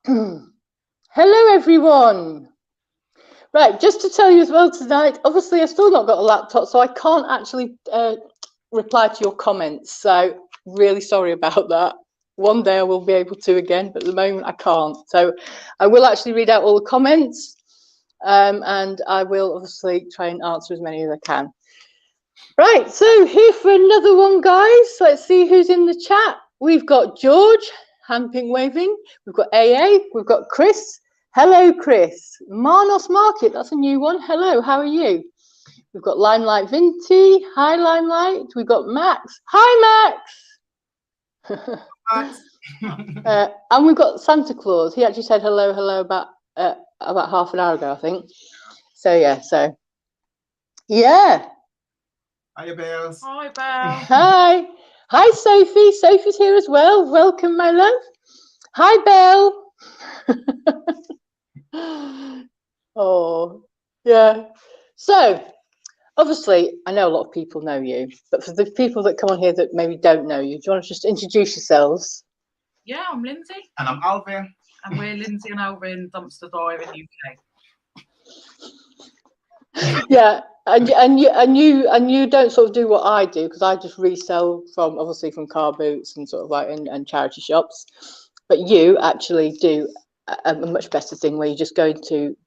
Hello, everyone. Right, just to tell you as well tonight, obviously I've still not got a laptop, so I can't actually reply to your comments. So really sorry about that. One day I will be able to again, but at the moment I can't. So I will actually read out all the comments, and I will obviously try and answer as many as I can. Right, so here for another one, guys. Let's see who's in the chat. We've got George, hand pink waving. We've got AA. We've got Chris. Hello, Chris. Marnos Market, that's a new one. Hello, how are you? We've got Limelight Vinty. Hi, Limelight. We've got Max. Hi, Max. And we've got Santa Claus. He actually said hello about half an hour ago, I think. So yeah. Hi, Bells. Hi, Belle. Hi. Hi, Sophie. Sophie's here as well. Welcome, my love. Hi, Belle. Oh, yeah. So, obviously, I know a lot of people know you, but for the people that come on here that maybe don't know you, do you want to just introduce yourselves? Yeah, I'm Lynsey. And I'm Alvin. And we're Lynsey and Alvin Dumpster Dive in UK. Yeah, and you don't sort of do what I do, because I just resell from car boots and sort of like and charity shops, but you actually do a much better thing where you just go into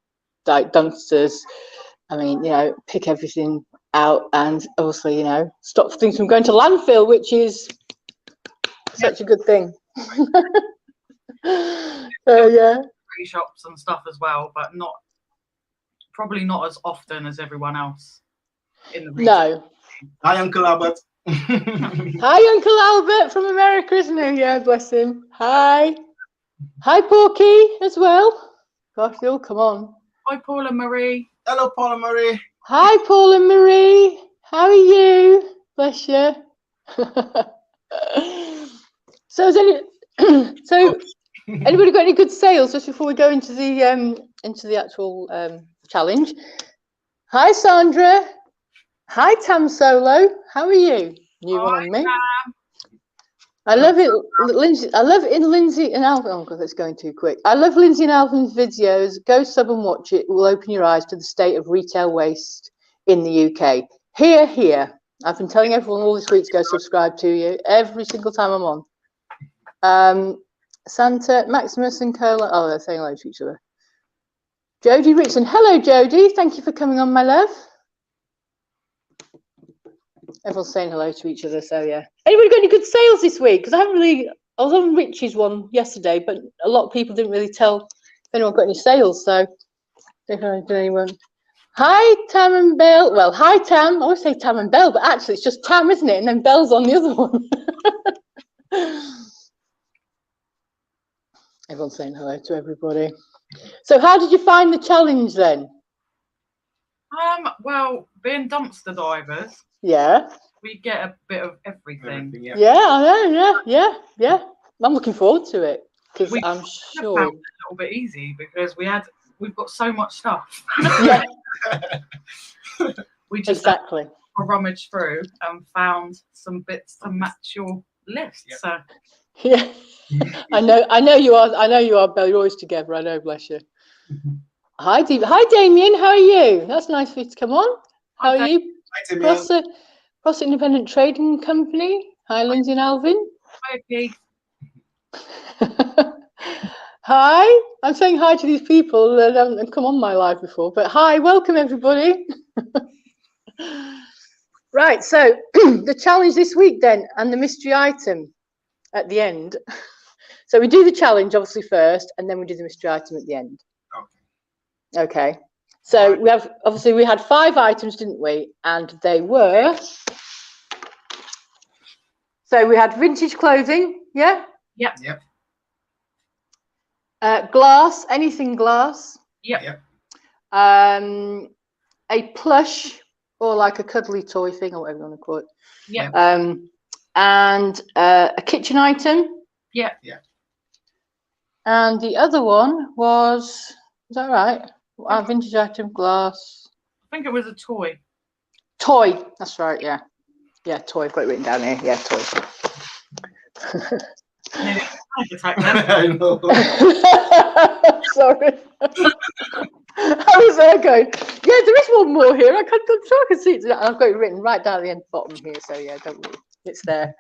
like dumpsters. I mean, pick everything out and obviously, stop things from going to landfill, which is such a good thing. So yeah, Shops and stuff as well, but probably not as often as everyone else in the region. No. Hi, Uncle Albert. Hi, Uncle Albert from America, isn't he? Yeah, bless him. Hi. Hi, Porky, as well. Gosh, they all come on. Hi, Paula Marie. Hello, Paula Marie. Hi, Paula Marie. How are you? Bless you. So, anybody got any good sales just before we go into the actual challenge? Hi, Sandra. Hi, Tam Solo. How are you? New one on me. Tam. I love it, Lynsey. I love it in Lynsey and Alvin. Oh God, that's going too quick. I love Lynsey and Alvin's videos. Go sub and watch it. It will open your eyes to the state of retail waste in the UK. Here, here. I've been telling everyone all this week to go subscribe to you every single time I'm on. Santa, Maximus, and Cola. Oh, they're saying hello to each other. Jodie Richardson. Hello, Jodie. Thank you for coming on, my love. Everyone's saying hello to each other, so yeah. Anybody got any good sales this week? Because I was on Richie's one yesterday, but a lot of people didn't really tell if anyone got any sales, so I don't know if anyone. Hi, Tam and Belle. Well, hi, Tam. I always say Tam and Belle, but actually it's just Tam, isn't it? And then Belle's on the other one. Everyone's saying hello to everybody. So how did you find the challenge then? Well, being dumpster divers, Yeah. we get a bit of everything. Yeah, I know. Yeah. I'm looking forward to it because I'm sure it's a little bit easy because we've got so much stuff. Yeah. We just exactly rummaged through and found some bits to match your list. Yeah. So yeah. I know you are, Belle. You're always together. I know, bless you. Hi, Damien. How are you? That's nice for you to come on. How are you? Hi, Damien. Cross Independent Trading Company. Hi, Lynsey and Alvin. Hi, Keith. Hi. I'm saying hi to these people that haven't come on my live before, but hi, welcome everybody. Right, so the challenge this week then, and the mystery item at the end. So we do the challenge obviously first, and then we do the mystery item at the end. Okay. So we had 5 items, didn't we? And they were. So we had vintage clothing, yeah? Yep. Glass, anything glass. Yep. A plush or like a cuddly toy thing or whatever you want to call it. Yep. And a kitchen item. Yep. And the other one was, is that right? Vintage item, glass. I think it was a toy. Toy, that's right, yeah. Yeah, toy, I've got it written down here. Yeah, toy. Attack them. I know. Sorry. How was that going? Yeah, there is one more here. I'm sure I can see it. I've got it written right down the end bottom here. So yeah, don't worry, it's there.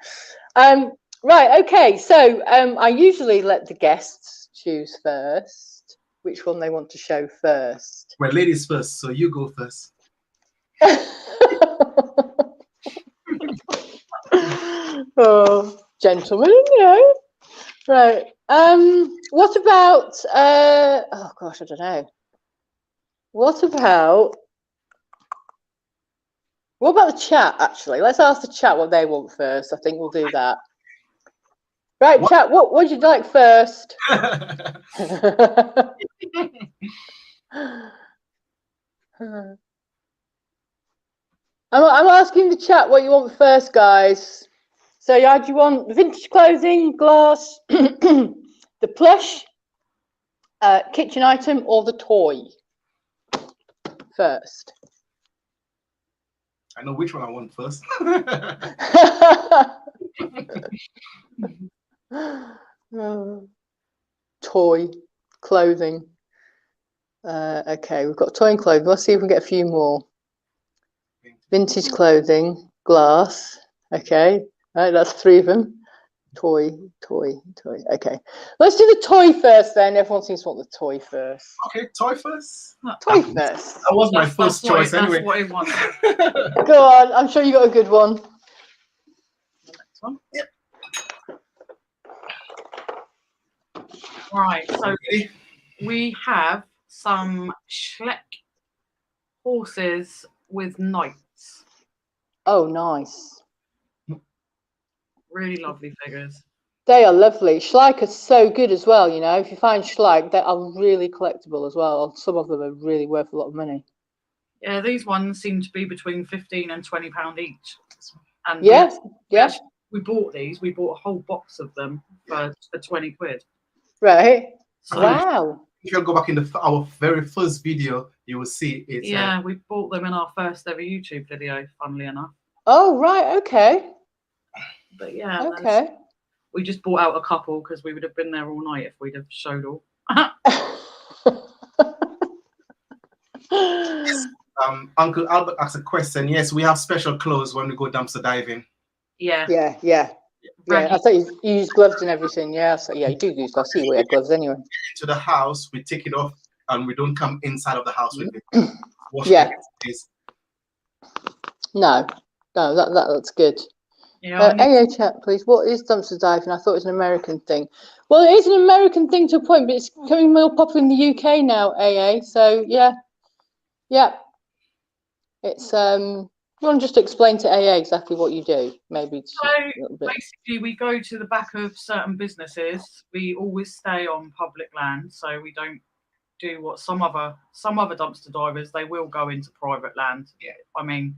Right. Okay. So I usually let the guests choose first which one they want to show first. Well, ladies first, so you go first. Oh, gentlemen, you know. Right. What about oh gosh, I don't know. What about the chat, actually? Let's ask the chat what they want first. I think we'll do that. Right, chat, what would you like first? I'm asking the chat what you want first, guys. So, yeah, do you want vintage clothing, glass, the plush, kitchen item, or the toy first? I know which one I want first. Toy, clothing. Okay, we've got toy and clothing. Let's see if we can get a few more. Vintage clothing, glass. Okay, right, that's 3 of them. Toy. Okay, let's do the toy first then. Everyone seems to want the toy first. Okay, toy first. Toy first. That was my first choice anyway. That's what he wants. Go on, I'm sure you got a good one. Next one. Yep. Right, so we have some Schleck horses with knights. Oh, nice. Really lovely figures. They are lovely. Schleich are so good as well, you know. If you find Schleich, they are really collectible as well. Some of them are really worth a lot of money. Yeah, these ones seem to be between £15 and £20 each. And we bought these. We bought a whole box of them for 20 quid. Right. So, wow. If you go back in our very first video, you will see it. Yeah, we bought them in our first ever YouTube video, funnily enough. Oh, right. Okay. But yeah, okay. We just bought out a couple because we would have been there all night if we'd have showed all. Uncle Albert asked a question. Yes, we have special clothes when we go dumpster diving. Yeah. Yeah. I thought you use gloves and everything. Yeah, so yeah, you do use gloves. I see you wear gloves anyway. To the house, we take it off and we don't come inside of the house with it. Yeah. No, that's good. Yeah, AA chat, please. What is dumpster diving? I thought it was an American thing. Well, it is an American thing to a point, but it's becoming more popular in the UK now, AA. So yeah. It's you want to just explain to AA exactly what you do, maybe. So basically, we go to the back of certain businesses. We always stay on public land, so we don't do what some other dumpster divers. They will go into private land. Yeah, I mean,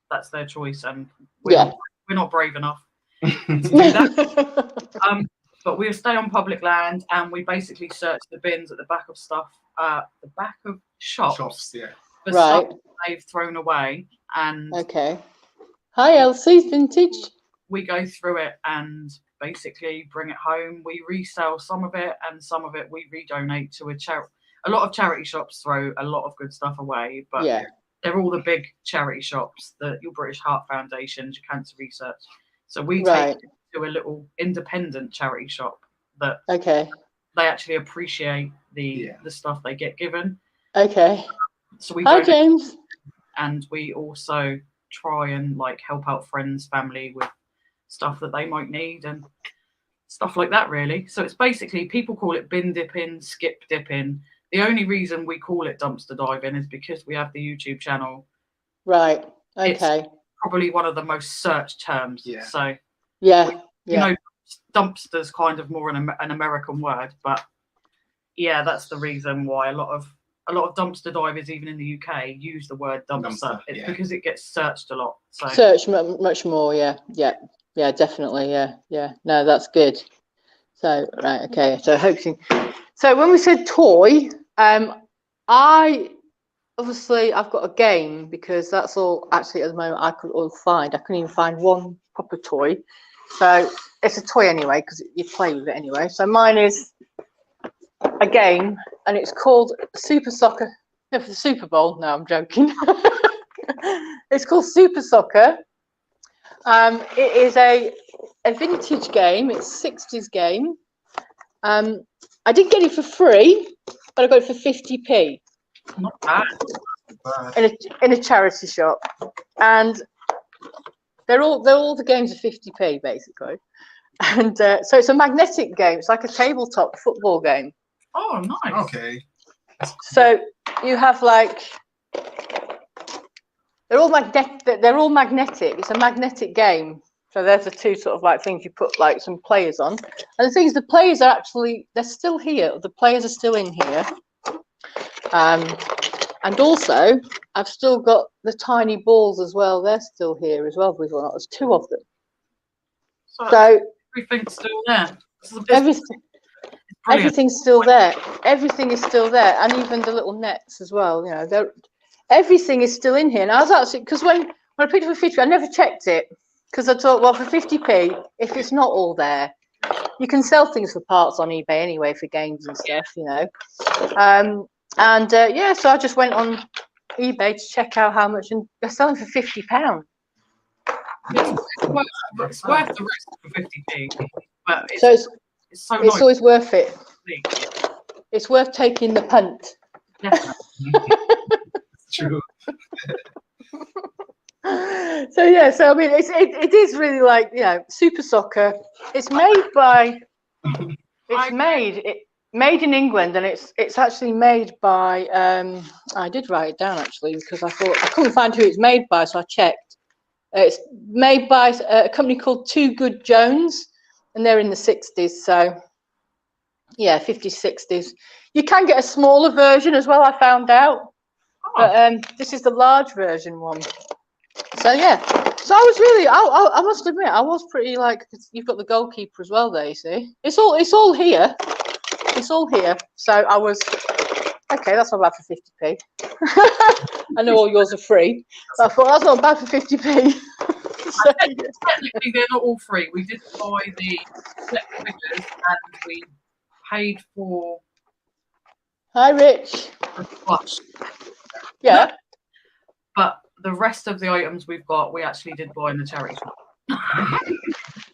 that's their choice, and we're not brave enough to do that. But we stay on public land, and we basically search the bins at the back of stuff, the back of shops. Yeah. For stuff they've thrown away. And hi Elsie, vintage. We go through it and basically bring it home. We resell some of it, and some of it we redonate to a charity. A lot of charity shops throw a lot of good stuff away, but they're all the big charity shops, your British Heart Foundations, your Cancer Research. So we take it to a little independent charity shop that they actually appreciate the stuff they get given. So we hi James. And we also try and help out friends, family with stuff that they might need and stuff like that, really. So it's basically, people call it bin dipping, skip dipping. The only reason we call it dumpster diving is because we have the YouTube channel. Right. It's probably one of the most searched terms. Yeah. So you know, dumpster's kind of more an American word, but yeah, that's the reason why a lot of dumpster divers, even in the UK, use the word dumpster. It's because it gets searched a lot. So search much more. Yeah, definitely. Yeah. No, that's good. So So when we said toy, I've got a game, because that's all actually at the moment I could all find. I couldn't even find one proper toy. So it's a toy anyway because you play with it anyway. So mine is a game, and it's called Super Soccer. No, for the Super Bowl. No, I'm joking. It's called Super Soccer. It is a vintage game. It's a 60s game. I didn't get it for free, but I got it for 50p. Not bad. In a charity shop, and they're all the games are 50p basically, and so it's a magnetic game. It's like a tabletop football game. Oh, nice. Okay. So you have like they're all magnetic. It's a magnetic game. So there's the two sort of like things you put like some players on, and the thing is the players are actually they're still here. The players are still in here. And also, I've still got the tiny balls as well. They're still here as well, believe it or not. There's 2 of them. So everything's still there. Everything's still there. Everything is still there, and even the little nets as well. You know, everything is still in here. And I was actually because when I picked up for 50, I never checked it because I thought, well, for 50p, if it's not all there, you can sell things for parts on eBay anyway for games and stuff. You know. Yeah, so I just went on eBay to check out how much, and they're selling for £50. It's worth the risk for 50p, but it's always worth it. It's worth taking the punt. Definitely. True. So yeah, so I mean, it is really like, you know, Super Soccer. It's made by. Made in England, and it's actually made by I did write it down actually because I thought I couldn't find who it's made by, so I checked. It's made by a company called Too Good Jones, and they're in the 60s. So yeah, 50s, 60s. You can get a smaller version as well, I found out. But this is the large version one. So yeah, so I was really, I must admit, I was pretty like, you've got the goalkeeper as well there, you see. It's all here. It's all here. So I was, okay, that's not bad for 50p. I know all yours are free, but I thought that's not bad for 50p. So, technically, they're not all free. We did buy the set figures and we paid for. Hi, Rich. The plush. Yeah. But the rest of the items we've got, we actually did buy in the charity shop.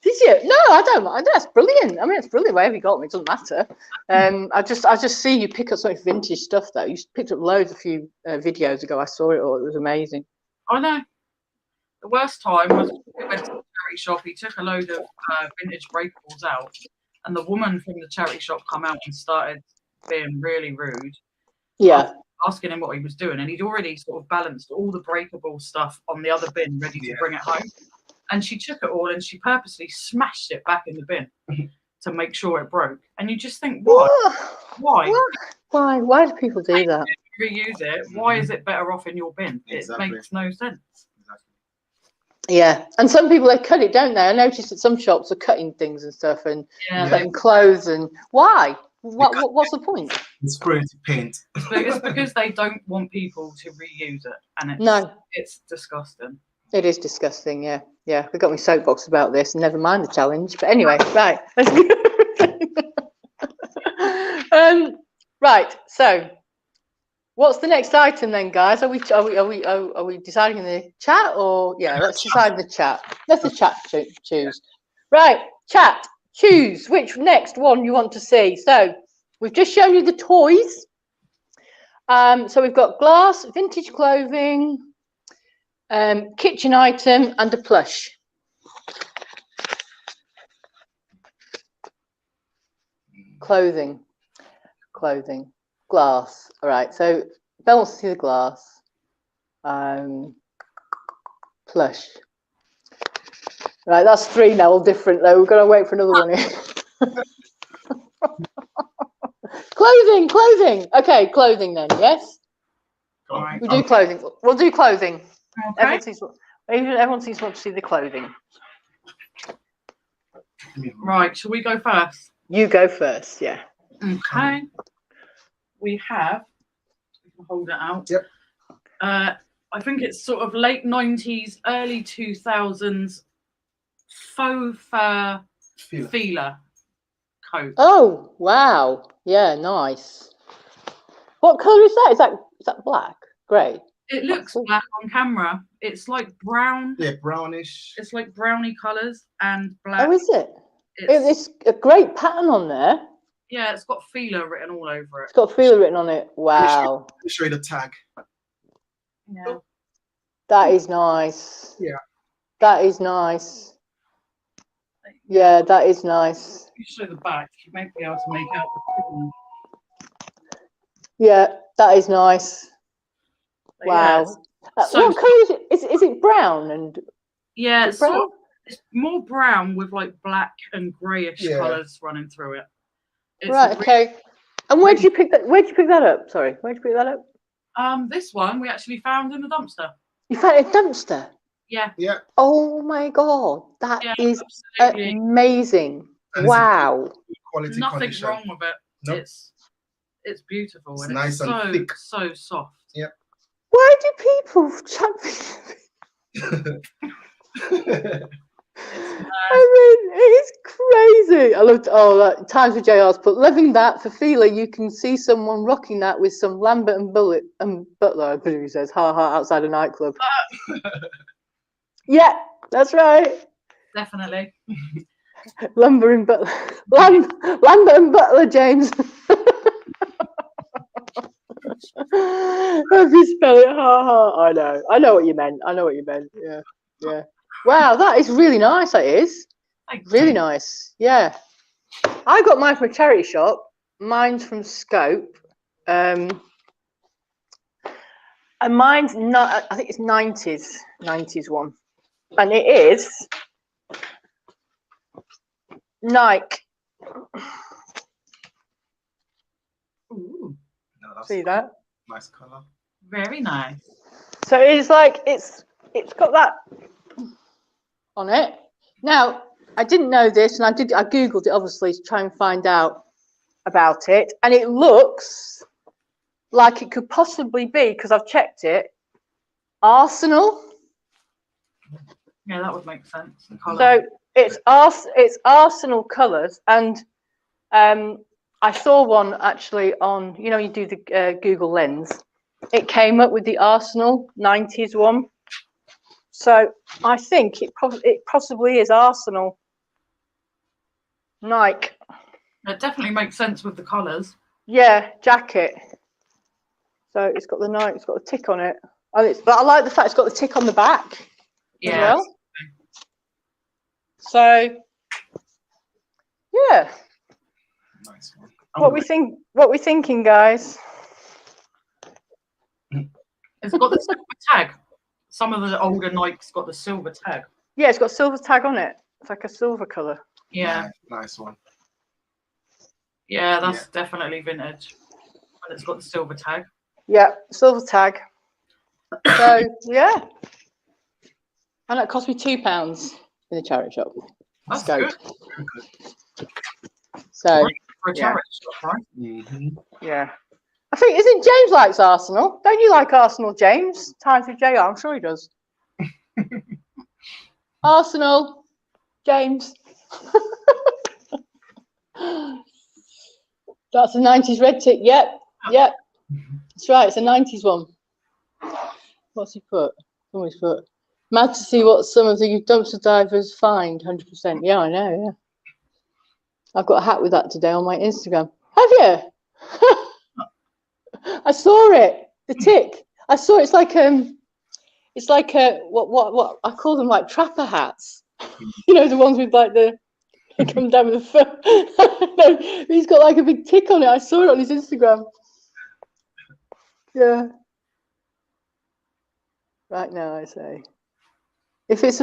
Did you? No, I don't. That's brilliant. I mean, it's brilliant. Wherever you got me, it doesn't matter. I just see you pick up some vintage stuff though. You picked up loads a few videos ago. I saw it all. It was amazing. I know. The worst time was we went to the charity shop. He took a load of vintage breakables out, and the woman from the charity shop come out and started being really rude. Yeah. Asking him what he was doing, and he'd already sort of balanced all the breakable stuff on the other bin, ready to bring it home. And she took it all and she purposely smashed it back in the bin to make sure it broke. And you just think, why? Why? Why do people do that? Reuse it. Why is it better off in your bin? Exactly. It makes no sense. Yeah, and some people, they cut it, don't they? I noticed that some shops are cutting things and stuff and cutting clothes. And why? What's the point? It's spraying paint. It's because they don't want people to reuse it, and it's disgusting. It is disgusting. Yeah. We got me soapbox about this. Never mind the challenge. But anyway, right. Right. So, what's the next item then, guys? Are we deciding in the chat, or let's decide in the chat. Let the chat choose. Right, chat. Choose which next one you want to see. So we've just shown you the toys. So we've got glass, vintage clothing, kitchen item, and a plush. Clothing, glass. All right. So Belle wants to see the glass. Plush. Right, that's 3 now, all different though. We've got to wait for another one here. Clothing. Okay, clothing then, yes? All right. We'll do clothing. We'll do clothing. Okay. Everyone seems to want to see the clothing. Right, shall we go first? You go first, yeah. Okay. We can hold it out. Yep. I think it's sort of late 90s, early 2000s. Faux fur feeler coat. Oh wow, yeah, nice. What colour is that? Is that black, grey? It looks black on camera. It's like brown. Yeah, brownish. It's like browny colours and black. Oh, is it? It's a great pattern on there. Yeah, it's got feeler written all over it. It's got feeler written on it. Wow. Let me show you the tag. Yeah. That is nice. Yeah. That is nice. Yeah, that is nice. You show the back. You may be able to make out the Yeah, that is nice. but Wow. Yeah, what colour is it? Is it brown and? Yeah, it's brown. It's more brown with like black and greyish colours running through it. It's right. Okay. And where did you pick that? Where did you pick that up? Sorry, where did you pick that up? This one we actually found in the dumpster. You found it in a dumpster. Yeah. Yeah. Oh my god, that is absolutely amazing! Wow. Quality nothing condition. wrong with it. Nope. It's beautiful. It's and nice it's and thick. So soft. Yep. Why do people chat? I mean, it's crazy. I loved Times with JR's put loving that for feeler. You can see someone rocking that with some Lambert and Butler. I believe he says, ha ha, outside a nightclub. Yeah, that's right. Definitely. Lambert and Butler. Lambert and Butler, James. If you spell it, ha ha. I know what you meant. Yeah, yeah. Wow, that is really nice. That is really nice. Yeah, I got mine from a charity shop. Mine's from Scope, and mine's not. I think it's 90s one, and it is Nike. Ooh. No, See that? Nice colour. Very nice. So it's like it's got that on it. Now, I didn't know this, and I googled it obviously to try and find out about it, and it looks like it could possibly be, because I've checked it, Arsenal. Yeah, that would make sense. The colour. So it's Arsenal colours, and I saw one actually on, you know, you do the Google Lens. It came up with the Arsenal 90s one. So I think it possibly is Arsenal. Nike. It definitely makes sense with the colours. Yeah, jacket. So it's got the Nike, it's got a tick on it. But I like the fact it's got the tick on the back. Yeah. As well. So yeah. Nice one. What we thinking, guys? It's got the silver tag. Some of the older Nikes got the silver tag. Yeah, it's got silver tag on it. It's like a silver colour. Yeah. Nice one. Yeah, that's definitely vintage. And it's got the silver tag. Yeah, silver tag. So yeah. And that cost me £2 in the charity shop. That's good. Good. So for a charity shop, right? Mm-hmm. yeah. I think, isn't James likes Arsenal? Don't you like Arsenal, James? Times with JR, I'm sure he does. Arsenal, James. That's a 90s red tick. Yep. That's right. It's a 90s one. What's he put? Somebody's put. Mad to see what some of the dumpster divers find. 100%. Yeah, I know. Yeah. I've got a hat with that today on my Instagram. Have you? I saw it. The tick. I saw it. It's like what I call them, like trapper hats. You know, the ones with like they come down with the fur. No, he's got like a big tick on it. I saw it on his Instagram. Yeah. Right now, I say. If it's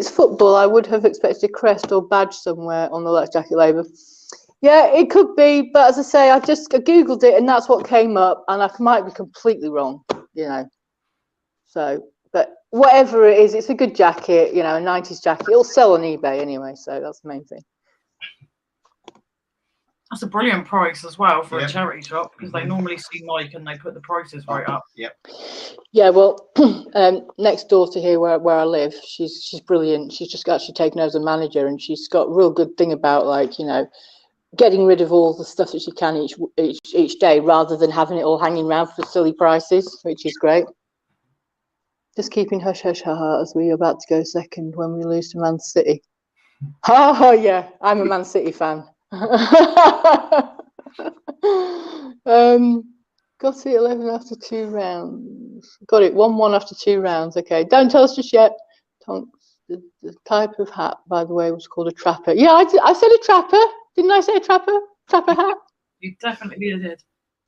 football, I would have expected a crest or badge somewhere on the Let's Jacket label. Yeah, it could be, but as I say, I googled it and that's what came up, and I might be completely wrong, you know. So, but whatever it is, it's a good jacket, you know, a 90s jacket. It'll sell on eBay anyway, so that's the main thing. That's a brilliant price as well for a charity shop, because they normally see Mike and they put the prices right up. Yeah, well, next door to here where I live, she's brilliant. She's just actually taken over as a manager, and she's got a real good thing about, like, you know, getting rid of all the stuff that she can each day, rather than having it all hanging around for silly prices, which is great. Just keeping hush hush ha ha as we're about to go second when we lose to Man City. Oh yeah, I'm a Man City fan. Got it 11 after 2 rounds. Got it 1-1 after 2 rounds. Okay, don't tell us just yet. The type of hat, by the way, was called a trapper. Yeah, I said a trapper. Didn't I say a trapper? Trapper hat? You definitely did.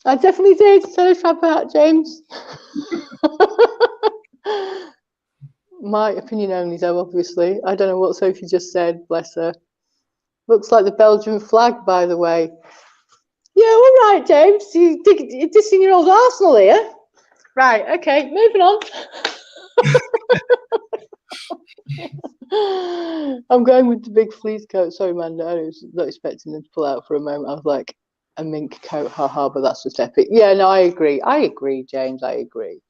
I definitely did. Said a trapper hat, James. My opinion only, though, obviously. I don't know what Sophie just said, bless her. Looks like the Belgian flag, by the way. Yeah, all right, James. You're dissing your old Arsenal here. Right, okay, moving on. I'm going with the big fleece coat. Sorry, Amanda, I was not expecting them to pull out for a moment. I was like, a mink coat, haha, but that's just epic. Yeah, no, I agree, James, I agree.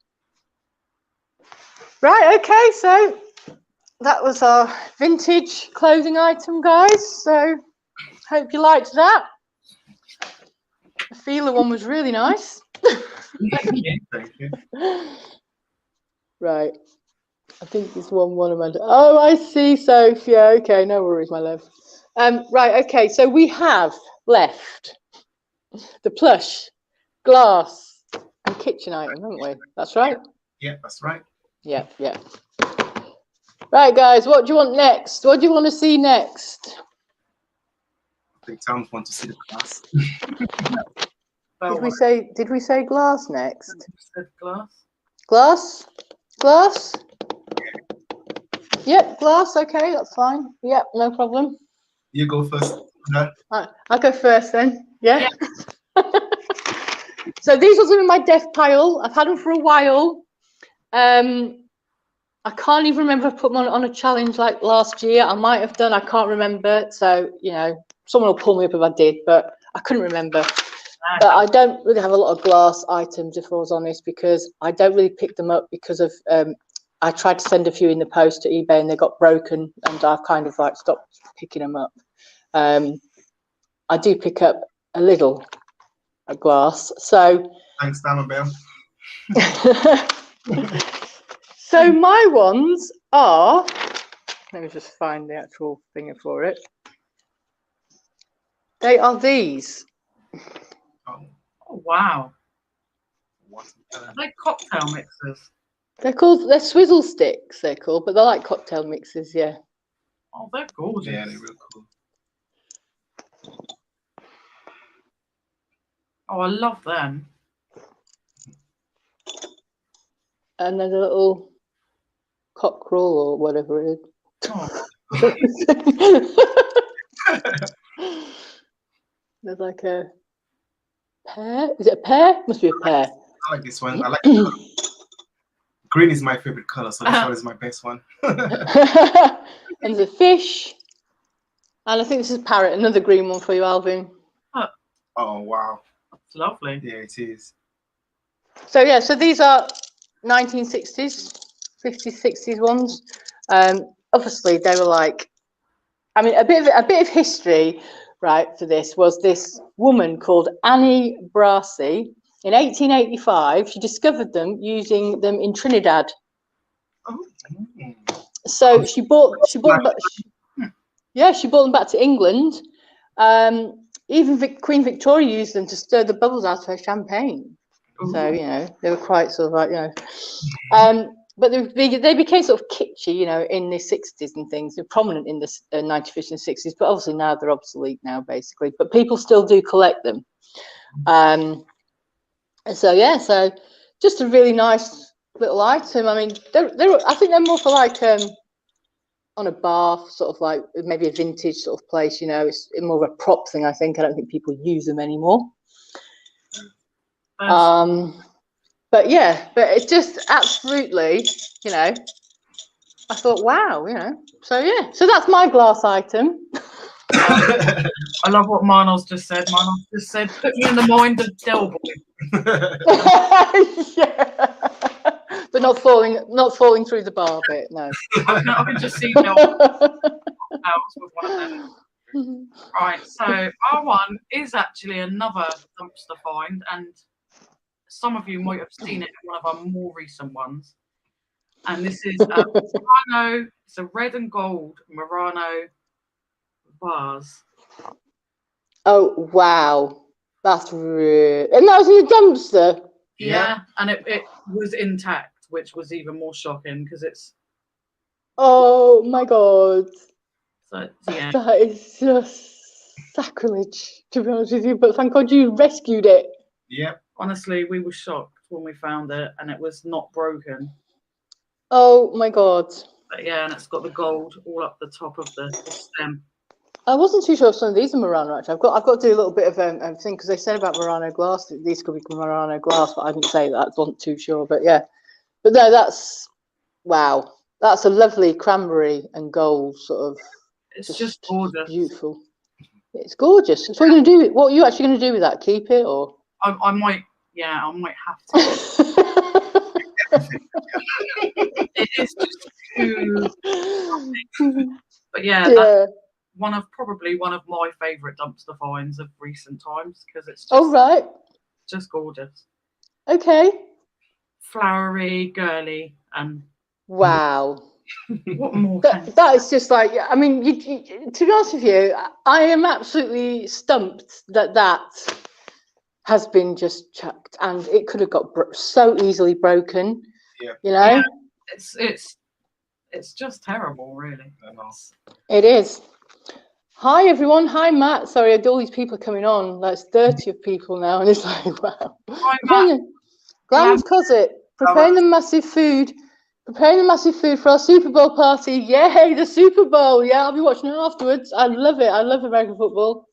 Right, okay, so that was our vintage clothing item, guys. So hope you liked that. The feeler one was really nice. Thank you. Right. I think it's 1-1, Amanda. Oh, I see, Sophia. Okay, no worries, my love. Right, okay, so we have left the plush, glass, and kitchen item, haven't we? That's right? Yeah, that's right. Yeah. Right, guys, what do you want next? What do you want to see next? I think Tom wants to see the glass. Did we say glass next? Said glass. Glass? Yep, glass, okay, that's fine. Yep, no problem. You go first. No? I'll go first then. Yeah. So these ones are in my death pile. I've had them for a while. I can't even remember if I put them on a challenge like last year. I might have done, I can't remember. So, you know, someone will pull me up if I did, but I couldn't remember. But I don't really have a lot of glass items, if I was honest, because I don't really pick them up because of, I tried to send a few in the post to eBay and they got broken, and I've kind of like stopped picking them up. I do pick up a little glass. So thanks, Annabelle. So my ones are, let me just find the actual thing for it. They are these. Oh wow. Are they cocktail mixers? They're swizzle sticks, they're called, but they're like cocktail mixers, yeah. Oh, they're gorgeous. Yeah, they're real cool. Oh, I love them. And there's a little cockerel or whatever it is. Oh. There's like a pear. Is it a pear? Must be a pear. I like this one. I like the color. Green is my favorite color, so this one is my best one. And there's a fish. And I think this is a parrot. Another green one for you, Alvin. Oh, wow. That's lovely. Yeah, it is. So, yeah, so these are 1960s, 50s, 60s ones. Obviously, they were like, I mean, a bit of history, right, for this was this woman called Annie Brassey. In 1885, she discovered them using them in Trinidad. Oh. So she bought them back to England. Even Queen Victoria used them to stir the bubbles out of her champagne. Ooh. So, you know, they were quite sort of like, you know, but they became sort of kitschy, you know, in the 60s and things. They're prominent in the 1950s and 60s, but obviously now they're obsolete now, basically. But people still do collect them. So yeah, so just a really nice little item. I mean, I think they're more for like on a bar, sort of like maybe a vintage sort of place. You know, it's more of a prop thing. I think. I don't think people use them anymore. But yeah, but it's just absolutely, you know. I thought, wow, you know. So yeah, so that's my glass item. I love what Marnol's just said. Marnol's just said, put me in the mind of Del Boy. Yeah. But not falling through the bar bit, no. I can just see Del house with one of them. Right, so our one is actually another dumpster find, and some of you might have seen it in one of our more recent ones. And this is a Murano. It's a red and gold Murano vase. Oh wow, that's really, and that was in the dumpster. Yeah, and it was intact, which was even more shocking because it's. Oh my god. So yeah, That is just sacrilege, to be honest with you. But thank God you rescued it. Yeah. Honestly, we were shocked when we found it, and it was not broken. Oh my god. But yeah, and it's got the gold all up the top of the stem. I wasn't too sure if some of these are Murano actually. I've got to do a little bit of thing because they said about Murano glass that these could be Murano glass, but I didn't say that. I wasn't too sure, but yeah. But no, that's wow. That's a lovely cranberry and gold sort of. It's just gorgeous. Beautiful. It's gorgeous. So what are you going to do? What are you actually going to do with that? Keep it or? I might. Yeah, I might have to. It is just too. But yeah, that's probably one of my favourite dumpster finds of recent times because it's just, just gorgeous. Okay. Flowery, girly, and wow. What more? That is just like, I mean, you, to be honest with you, I am absolutely stumped that has been just chucked, and it could have got so easily broken. Yeah. You know. Yeah, it's just terrible, really. It is. Hi everyone. Hi Matt. Sorry, all these people are coming on. That's 30 of people now, and it's like wow. Hi Matt. Glam's Closet. Preparing the massive food for our Super Bowl party. Yay, the Super Bowl. Yeah, I'll be watching it afterwards. I love it. I love American football.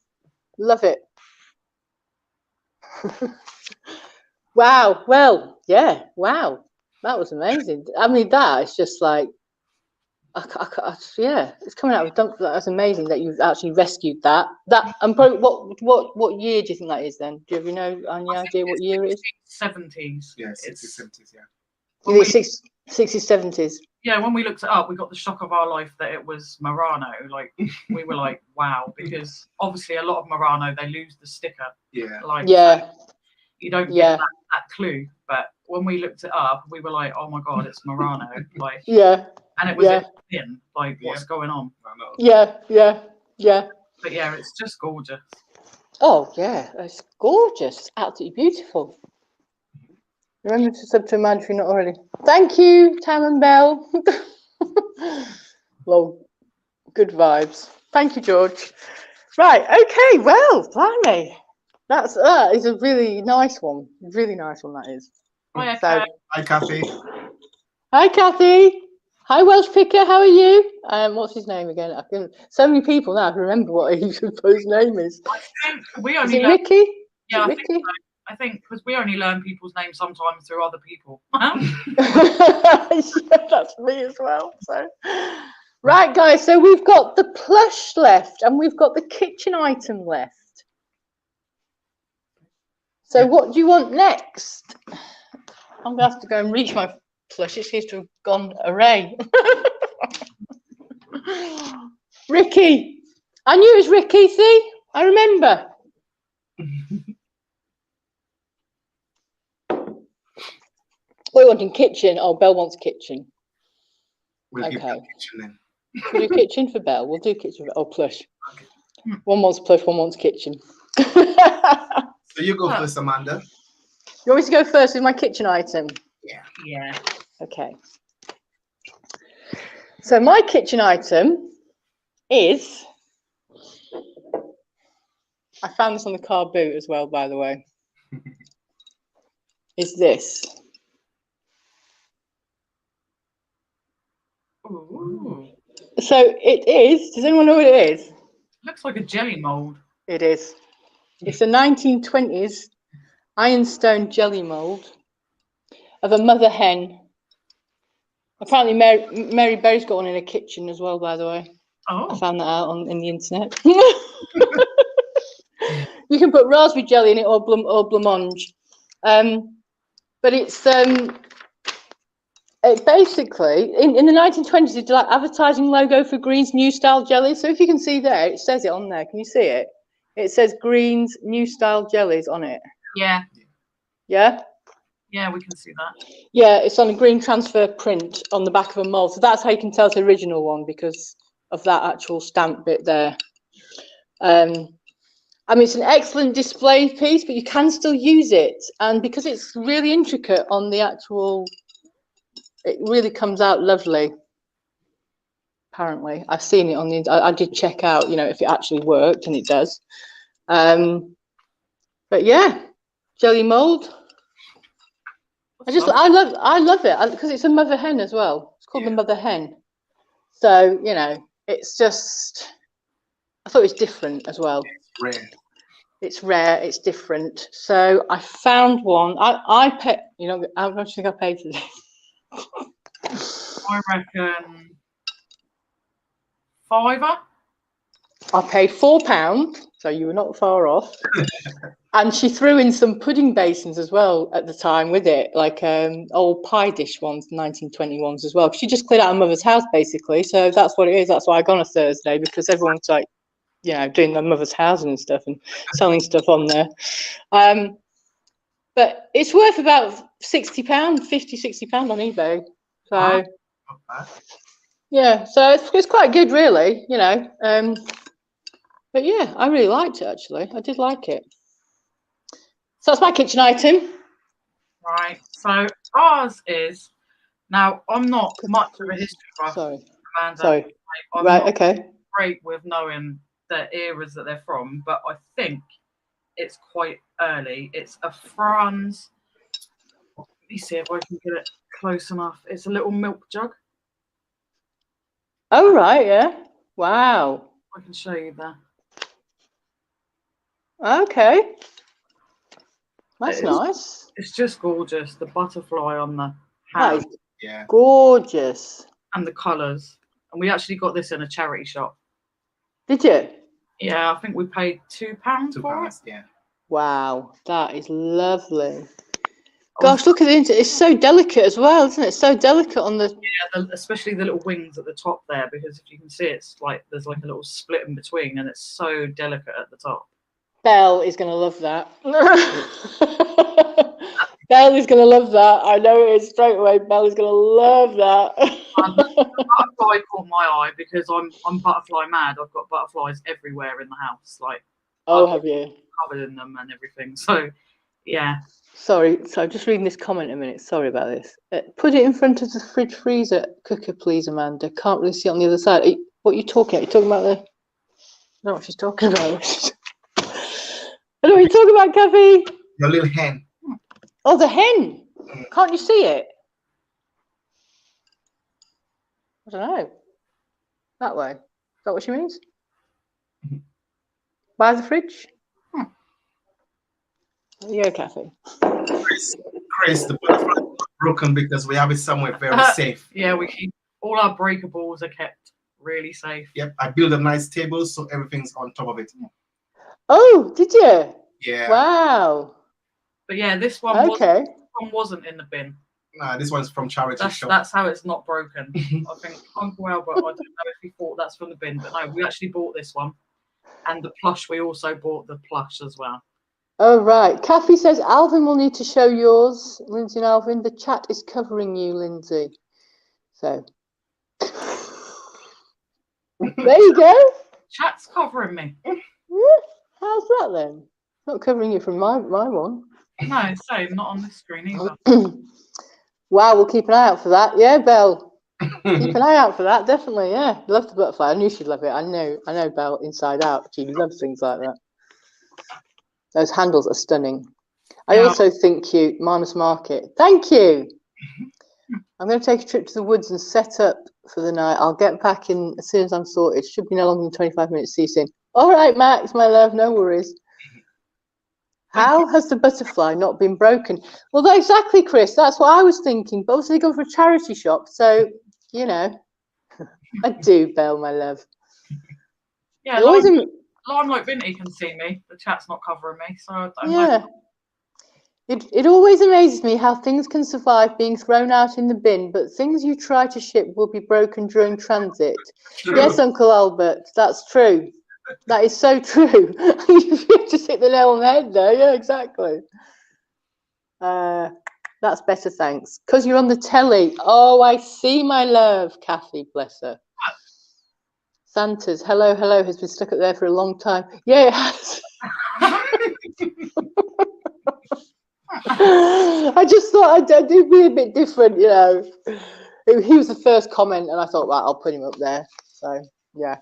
Love it. Wow. Well, yeah. Wow. That was amazing. I mean, that is just like, yeah, it's coming out of a dump. That's amazing that you've actually rescued that. And probably, what year do you think that is then? Do you know any idea what year it is? 70s. Yeah, 60s, 70s, yeah. 60s, 70s. Yeah, when we looked it up, we got the shock of our life that it was Murano. Like, we were like, wow, because obviously a lot of Murano, they lose the sticker. Yeah. Like, yeah. So you don't get that clue. But when we looked it up, we were like, oh my God, it's Murano. Like, yeah. And it was in, like, what's going on? Yeah. But yeah, it's just gorgeous. Oh, yeah, it's gorgeous. Absolutely beautiful. Remember to sub to Madge if you're not already. Thank you, Tam and Belle. Well, good vibes. Thank you, George. Right, okay, well, blimey. That is a really nice one. Really nice one, that is. Hi, Hi, Kathy. Hi, Kathy. Hi, Welsh Picker. How are you? What's his name again? So many people now can remember what his name is. I think we only is it Ricky? Yeah, is it Ricky? I think because we only learn people's names sometimes through other people. Yeah, that's me as well. So, right, guys. So we've got the plush left, and we've got the kitchen item left. So, what do you want next? I'm gonna have to go and reach my plush. It seems to have gone array. Ricky, I knew it was Ricky. See, I remember. What are you wanting? Kitchen? Oh, Belle wants kitchen. We'll keep the kitchen then. We'll do kitchen for Belle. We'll do kitchen. Oh, plush. One wants plush, one wants kitchen. So you go first, Amanda. You want me to go first with my kitchen item? Yeah. Okay. So my kitchen item is, I found this on the car boot as well, by the way, is this. Ooh. So it is, does anyone know what it is? Looks like a jelly mold. It is. It's a 1920s ironstone jelly mold of a mother hen. Apparently Mary Berry's got one in her kitchen as well, by the way. Oh. I found that out in the internet. You can put raspberry jelly in it or blancmange. But it's it basically in the 1920s it did like advertising logo for Green's new style jellies. So if you can see there, it says it on there. Can you see it? It says Green's new style jellies on it. Yeah. Yeah. Yeah, we can see that. Yeah, it's on a green transfer print on the back of a mold. So that's how you can tell it's the original one, because of that actual stamp bit there. I mean, it's an excellent display piece, but you can still use it. And because it's really intricate on the actual, it really comes out lovely. Apparently, I've seen it on the, I did check out, you know, if it actually worked, and it does. But yeah, jelly mold. I love it because it's a mother hen as well. It's called the mother hen. So, you know, it's just, I thought it was different as well. It's rare. It's rare, it's different. So I found one. I paid, you know, how much do you think I paid for this? I reckon £5. I paid £4, so you were not far off. And she threw in some pudding basins as well at the time with it, like old pie dish ones, 1920 as well. She just cleared out her mother's house basically, so that's what it is. That's why I got on a Thursday, because everyone's like, you know, doing their mother's housing and stuff and selling stuff on there. But it's worth about £60, £50–60 on eBay. So yeah, so it's quite good, really, you know. But yeah, I really liked it actually. I did like it. So that's my kitchen item. Right. So ours is, now I'm not much of a history buff. Sorry. Amanda. Sorry. I'm Right. not Okay. great with knowing the eras that they're from, but I think it's quite early. It's a Franz. Let me see if I can get it close enough. It's a little milk jug. Oh right. Yeah. Wow. I can show you there. Okay. That's nice. It's just gorgeous. The butterfly on the hand. Yeah. Gorgeous. And the colours. And we actually got this in a charity shop. Did you? Yeah, I think we paid £2 for it. Yeah. Wow, that is lovely. Gosh, look at it. It's so delicate as well, isn't it? So delicate on the... Yeah, especially the little wings at the top there, because if you can see, it's like there's like a little split in between, and it's so delicate at the top. Belle is going to love that. Belle is going to love that. I know it is straight away. Belle is going to love that. The butterfly caught my eye because I'm butterfly mad. I've got butterflies everywhere in the house. Like, have you? Covered in them and everything. So, yeah. Sorry, so I'm just reading this comment a minute. Sorry about this. Put it in front of the fridge freezer cooker, please, Amanda. Can't really see it on the other side. What are you talking about? You're talking about the... I don't know what she's talking about. I know what you're talking about, Kathy. Your little hen. Oh, the hen. Can't you see it? I don't know. That way. Is that what she means? By the fridge? Yeah, Kathy. Chris, the butterfly is broken because we have it somewhere very safe. Yeah, we keep all our breakables are kept really safe. Yep, I built a nice table so everything's on top of it. Oh, did you? Yeah. Wow. But yeah, this one wasn't in the bin. Nah, this one's from charity shop. That's how it's not broken. I think Uncle Albert, I don't know if he thought that's from the bin, but no, we actually bought this one. And the plush, we also bought the plush as well. Oh, right. Kathy says Alvin will need to show yours, Lynsey and Alvin. The chat is covering you, Lynsey. So, there you go. Chat's covering me. Yeah. How's that then? Not covering you from my one. No, same. Not on this screen either. Wow, we'll keep an eye out for that. Yeah, Belle. Keep an eye out for that, definitely. Yeah, love the butterfly. I knew she'd love it. I know Belle inside out. She loves things like that. Those handles are stunning. I also think cute. Marmus Market. Thank you. I'm going to take a trip to the woods and set up for the night. I'll get back in as soon as I'm sorted. Should be no longer than 25 minutes. See you soon. All right, Max, my love. No worries. How has the butterfly not been broken? Well, exactly, Chris. That's what I was thinking. But obviously, they go for a charity shop. So, you know, I do, Belle, my love. Yeah, Limelight Vinty can see me. The chat's not covering me, so I don't know. Yeah. It always amazes me how things can survive being thrown out in the bin, but things you try to ship will be broken during transit. True. Yes, Uncle Albert, that's true. That is so true. You just hit the nail on the head there. Yeah, exactly. That's better, thanks. Because you're on the telly. Oh, I see, my love. Kathy, bless her. Santa's hello, hello has been stuck up there for a long time. Yeah, it has. I just thought I'd be a bit different, you know. He was the first comment, and I thought, right, I'll put him up there. So, yeah.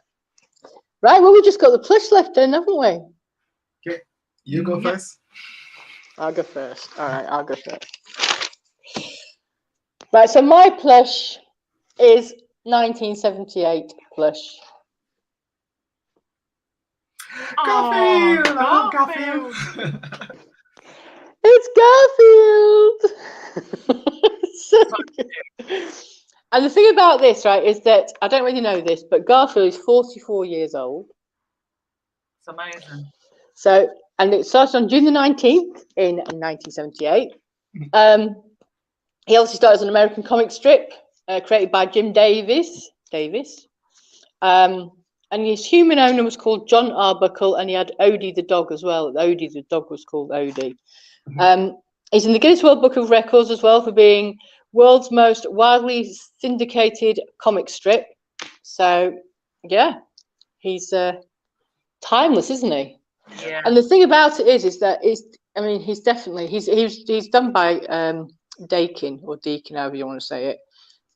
Right, well, we just got the plush left then, haven't we? Okay, you go first. I'll go first. All right, I'll go first. Right, so my plush is 1978 plush. Garfield! Oh, Garfield! It's Garfield! So and the thing about this, right, is that I don't really know this, but Garfield is 44 years old. It's amazing. So, and it started on June the 19th in 1978. He obviously started as an American comic strip created by Jim Davis. And his human owner was called John Arbuckle, and he had Odie the dog as well. Odie the dog was called Odie. He's in the Guinness World Book of Records as well for being world's most widely syndicated comic strip. So, yeah, he's timeless, isn't he? Yeah. And the thing about it is that he's definitely he's done by Dakin or Deakin, however you want to say it.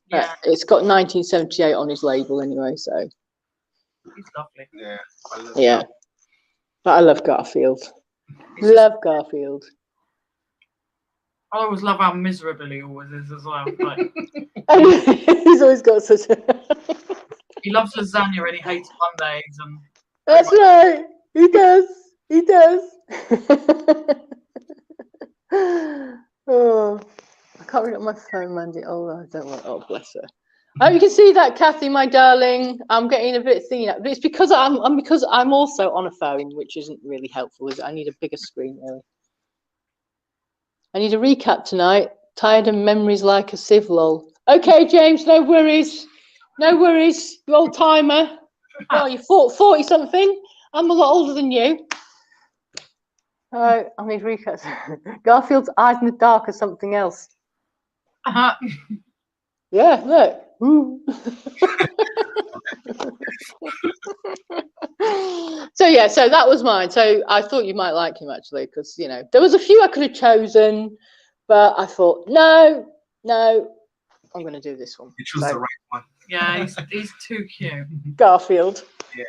Yeah. It's got 1978 on his label anyway, so. He's lovely. Yeah. Yeah. But I love Garfield. Love Garfield. I always love how miserable he always is as well. Like, He's always got such a... he loves lasagna and he hates Mondays. And That's right. He does. He does. Oh, I can't read it on my phone, Mandy. Oh, I don't want... Oh, bless her. Oh, you can see that, Kathy, my darling. I'm getting a bit thingy now. But it's because I'm also on a phone, which isn't really helpful, is it? I need a bigger screen, really. I need a recap tonight. Tired and memories like a sieve, lol. Okay, James, no worries. No worries, you old timer. Oh, you're 40 something. I'm a lot older than you. All right, I need recaps. Garfield's eyes in the dark or something else. Yeah, look. So that was mine. So I thought you might like him actually, because you know there was a few I could have chosen, but I thought no, I'm going to do this one. You choose the right one. yeah, he's too cute. Garfield. Yeah.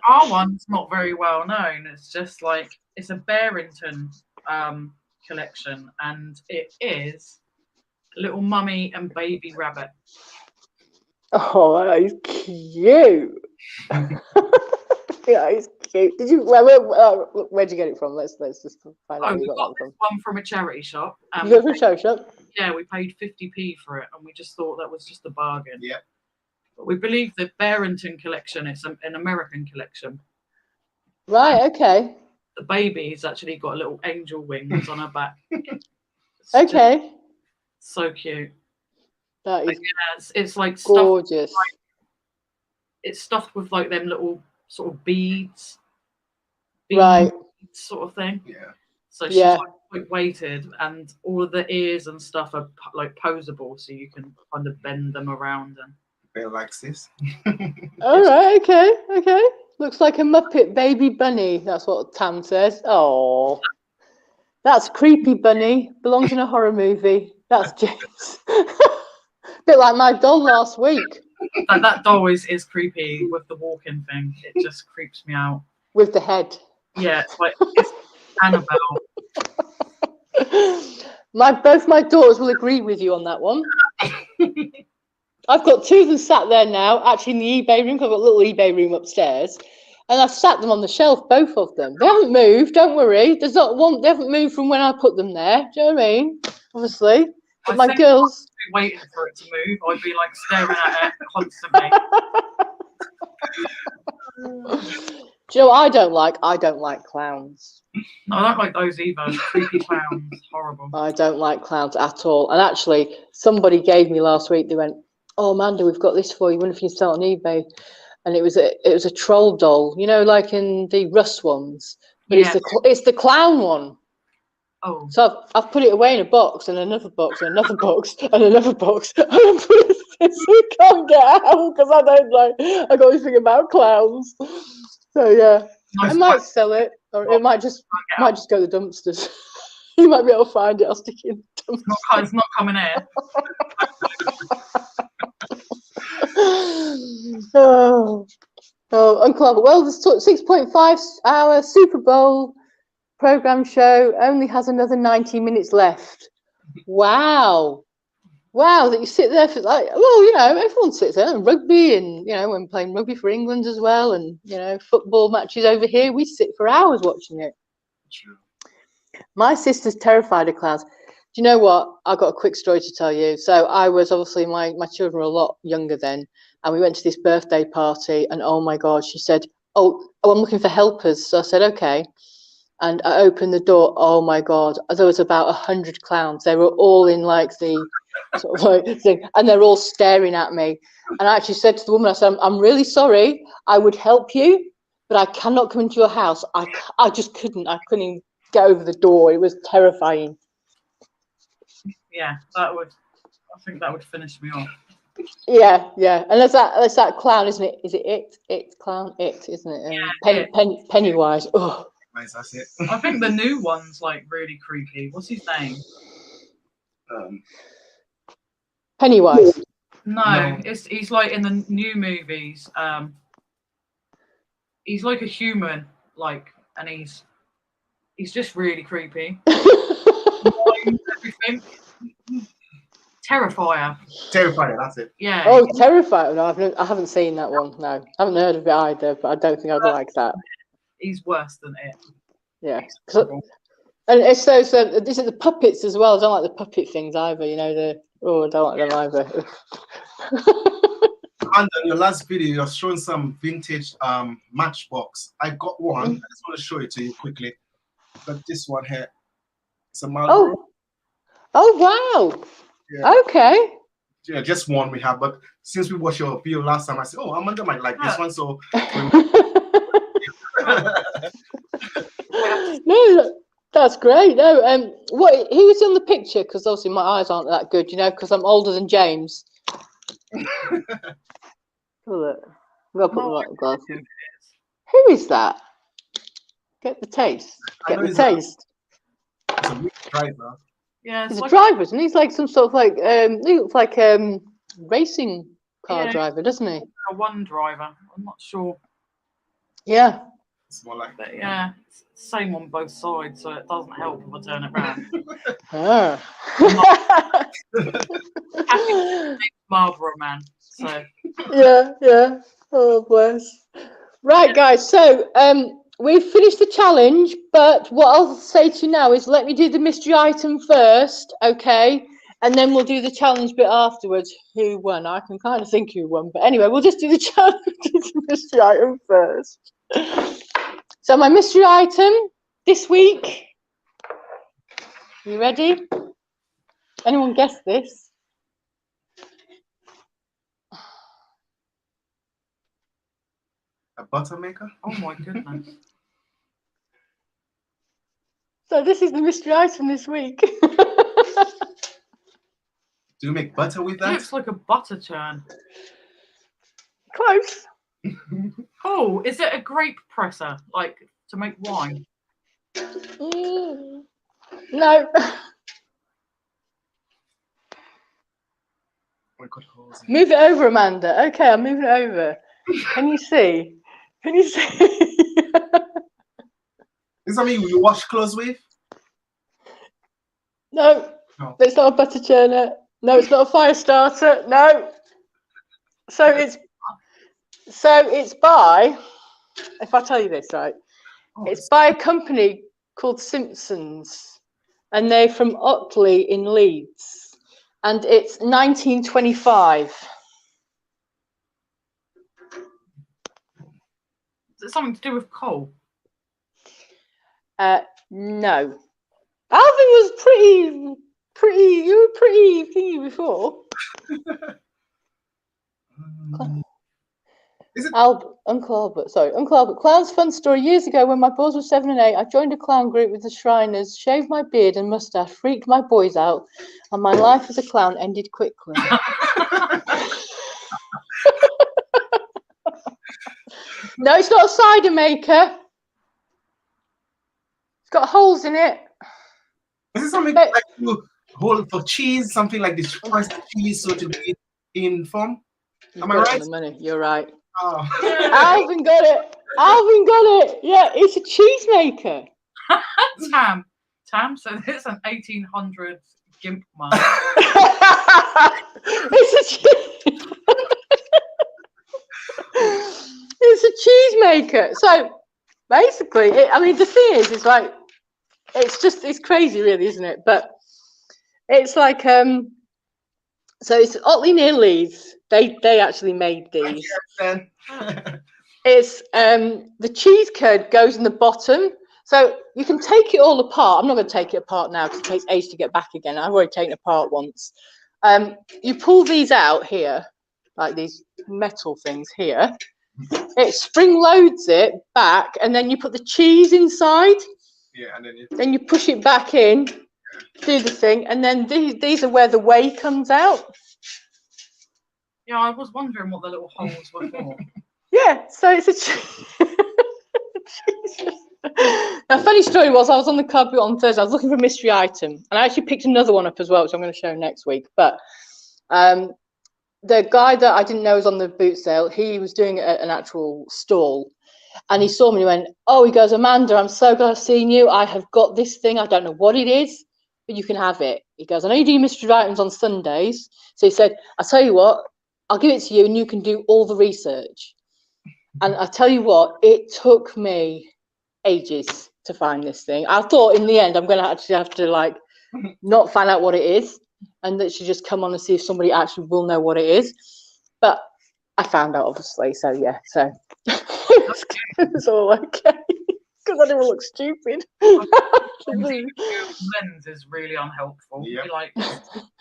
Our one's not very well known. It's just like it's a Barrington collection, and it is Little Mummy and Baby Rabbit. Oh, that is cute. Yeah, he's cute. Did you? Where'd you get it from? Let's just find out where you got that from. One from a charity shop. You got it from a charity shop? Yeah, we paid 50p for it, and we just thought that was just a bargain. Yeah. But we believe the Barrington collection is an American collection. Right. Okay. The baby's actually got a little angel wings on her back. Okay. So cute. That is yeah, it's like gorgeous. Stuffed, it's stuffed with like them little sort of beads, right? Sort of thing. Yeah. So she's like weighted, and all of the ears and stuff are like posable, so you can kind of bend them around. And Bear likes this. All right. Okay. Looks like a Muppet baby bunny. That's what Tam says. Oh, that's creepy bunny. Belongs in a horror movie. That's James. Bit like my doll last week. That doll is creepy with the walking thing. It just creeps me out. With the head. Yeah, it's Annabelle. Both my daughters will agree with you on that one. I've got two of them sat there now, actually in the eBay room. I've got a little eBay room upstairs, and I've sat them on the shelf, both of them. They haven't moved. Don't worry. There's not one. They haven't moved from when I put them there. Do you know what I mean? Obviously, but my girls. I'd be waiting for it to move. I'd be like staring at it constantly. Do you know what I don't like? I don't like clowns. No, I don't like those either. Creepy clowns, horrible. I don't like clowns at all. And actually, somebody gave me last week. They went, "Oh, Amanda, we've got this for you. Wonder if you can sell it on eBay." And it was a troll doll, you know, like in the Russ ones, but it's the clown one. Oh. So I've put it away in a box and another box and another box and another box. And I put it so I can't get out because I don't like. I got this thing about clowns. So yeah, I might sell it, or it might just go to the dumpsters. You might be able to find it. I'll stick it in the dumpster. It's not coming here. Oh, Uncle Albert. Well, the 6.5-hour Super Bowl program show only has another 90 minutes left. Wow. That you sit there for like, well, you know, everyone sits there, and rugby, and you know, when playing rugby for England as well, and you know, football matches over here, we sit for hours watching it. True. My sister's terrified of clowns. Do you know what? I've got a quick story to tell you. So I was obviously, my children were a lot younger then, and we went to this birthday party, and oh my God, she said, oh, I'm looking for helpers. So I said, okay. And I opened the door. Oh my God, there was about 100 clowns. They were all in like the sort of like thing, and they're all staring at me. And I actually said to the woman, I said, I'm really sorry. I would help you, but I cannot come into your house. I just couldn't. I couldn't even get over the door. It was terrifying. Yeah, I think that would finish me off. Yeah. And there's that clown, isn't it? Is it clown? Isn't it? Yeah, Pennywise. Oh. Nice, that's it. I think the new one's like really creepy. What's his name? Pennywise. No, he's like in the new movies. He's like a human, like, and he's just really creepy. Everything. Terrifier, that's it. Yeah. Oh, Terrifier. No, I haven't seen that one. No, I haven't heard of it either. But I don't think I'd like that. He's worse than it. Yeah. And it's those. These are the puppets as well. I don't like the puppet things either. You know I don't like them either. And in your last video, you're showing some vintage Matchbox. I got one. I just want to show it to you quickly. Got this one here. It's a Marlboro. Oh wow. Yeah. Okay. Yeah, just one we have. But since we watched your video last time, I said, "Oh, Amanda might like this one." So. No, that's great. No, who was on the picture? Because obviously my eyes aren't that good, you know, because I'm older than James. Look, I've got to put my glasses on. Who is that? Get the taste. Get the taste. It's a weak driver. Yeah, he's a driver, and he's like some sort of like he looks like racing car driver, doesn't he? A one driver. I'm not sure. Yeah. It's more like that. Yeah, it's same on both sides, so it doesn't help if I turn it round. Marlboro man. So. Yeah. Oh bless. Right, guys. So we've finished the challenge, but what I'll say to you now is let me do the mystery item first, okay? And then we'll do the challenge bit afterwards. Who won? I can kind of think who won, but anyway, we'll just do the challenge, the mystery item first. So my mystery item this week. You ready? Anyone guess this? A butter maker? Oh my goodness. So this is the mystery item this week. Do you make butter with that? It looks like a butter churn. Close. Oh, is it a grape presser, like to make wine? No. Move it over, Amanda. Okay, I'm moving it over. Can you see? Can you see? Is something you wash clothes with? No. It's not a butter churner. No, it's not a fire starter. No. So it's by, if I tell you this, right? It's by a company called Simpsons, and they're from Otley in Leeds, and it's 1925. Is it something to do with coal? No. Alvin was pretty. You were pretty thingy before. Is it Uncle Albert, sorry, Uncle Albert. Clown's fun story. Years ago, when my boys were 7 and 8, I joined a clown group with the Shriners, shaved my beard and mustache, freaked my boys out, and my life as a clown ended quickly. No, it's not a cider maker. It's got holes in it. Is it something like you hold for cheese, something like this twice the cheese, so to be in form? Am I right? Money. You're right. Oh. Alvin got it. Alvin got it. Yeah, it's a cheese maker. Tam. So it's an 1800s gimp mask. It's a cheese maker. So basically, the thing is like, it's crazy, really, isn't it? But it's like, so it's Otley near Leeds. They actually made these. It's the cheese curd goes in the bottom, so you can take it all apart. I'm not going to take it apart now because it takes ages to get back again. I've already taken it apart once. You pull these out here, like these metal things here. It spring loads it back, and then you put the cheese inside. Yeah, and then you push it back in, do the thing, and then these are where the whey comes out. Yeah, I was wondering what the little holes were for. Yeah, so it's a cheese. Now, funny story was, I was on the carpet on Thursday. I was looking for a mystery item, and I actually picked another one up as well, which I'm going to show next week. But the guy that I didn't know was on the boot sale, he was doing it at an actual stall, and he saw me and he went, oh, he goes, Amanda, I'm so glad I've seen you. I have got this thing. I don't know what it is, but you can have it. He goes, I know you do mystery items on Sundays. So he said, I'll tell you what, I'll give it to you and you can do all the research. And I tell you what, it took me ages to find this thing. I thought in the end I'm going to actually have to like not find out what it is, and that she just come on and see if somebody actually will know what it is. But I found out, obviously. So yeah, so it's all okay because I didn't look stupid. Lens is really unhelpful. Yeah. Like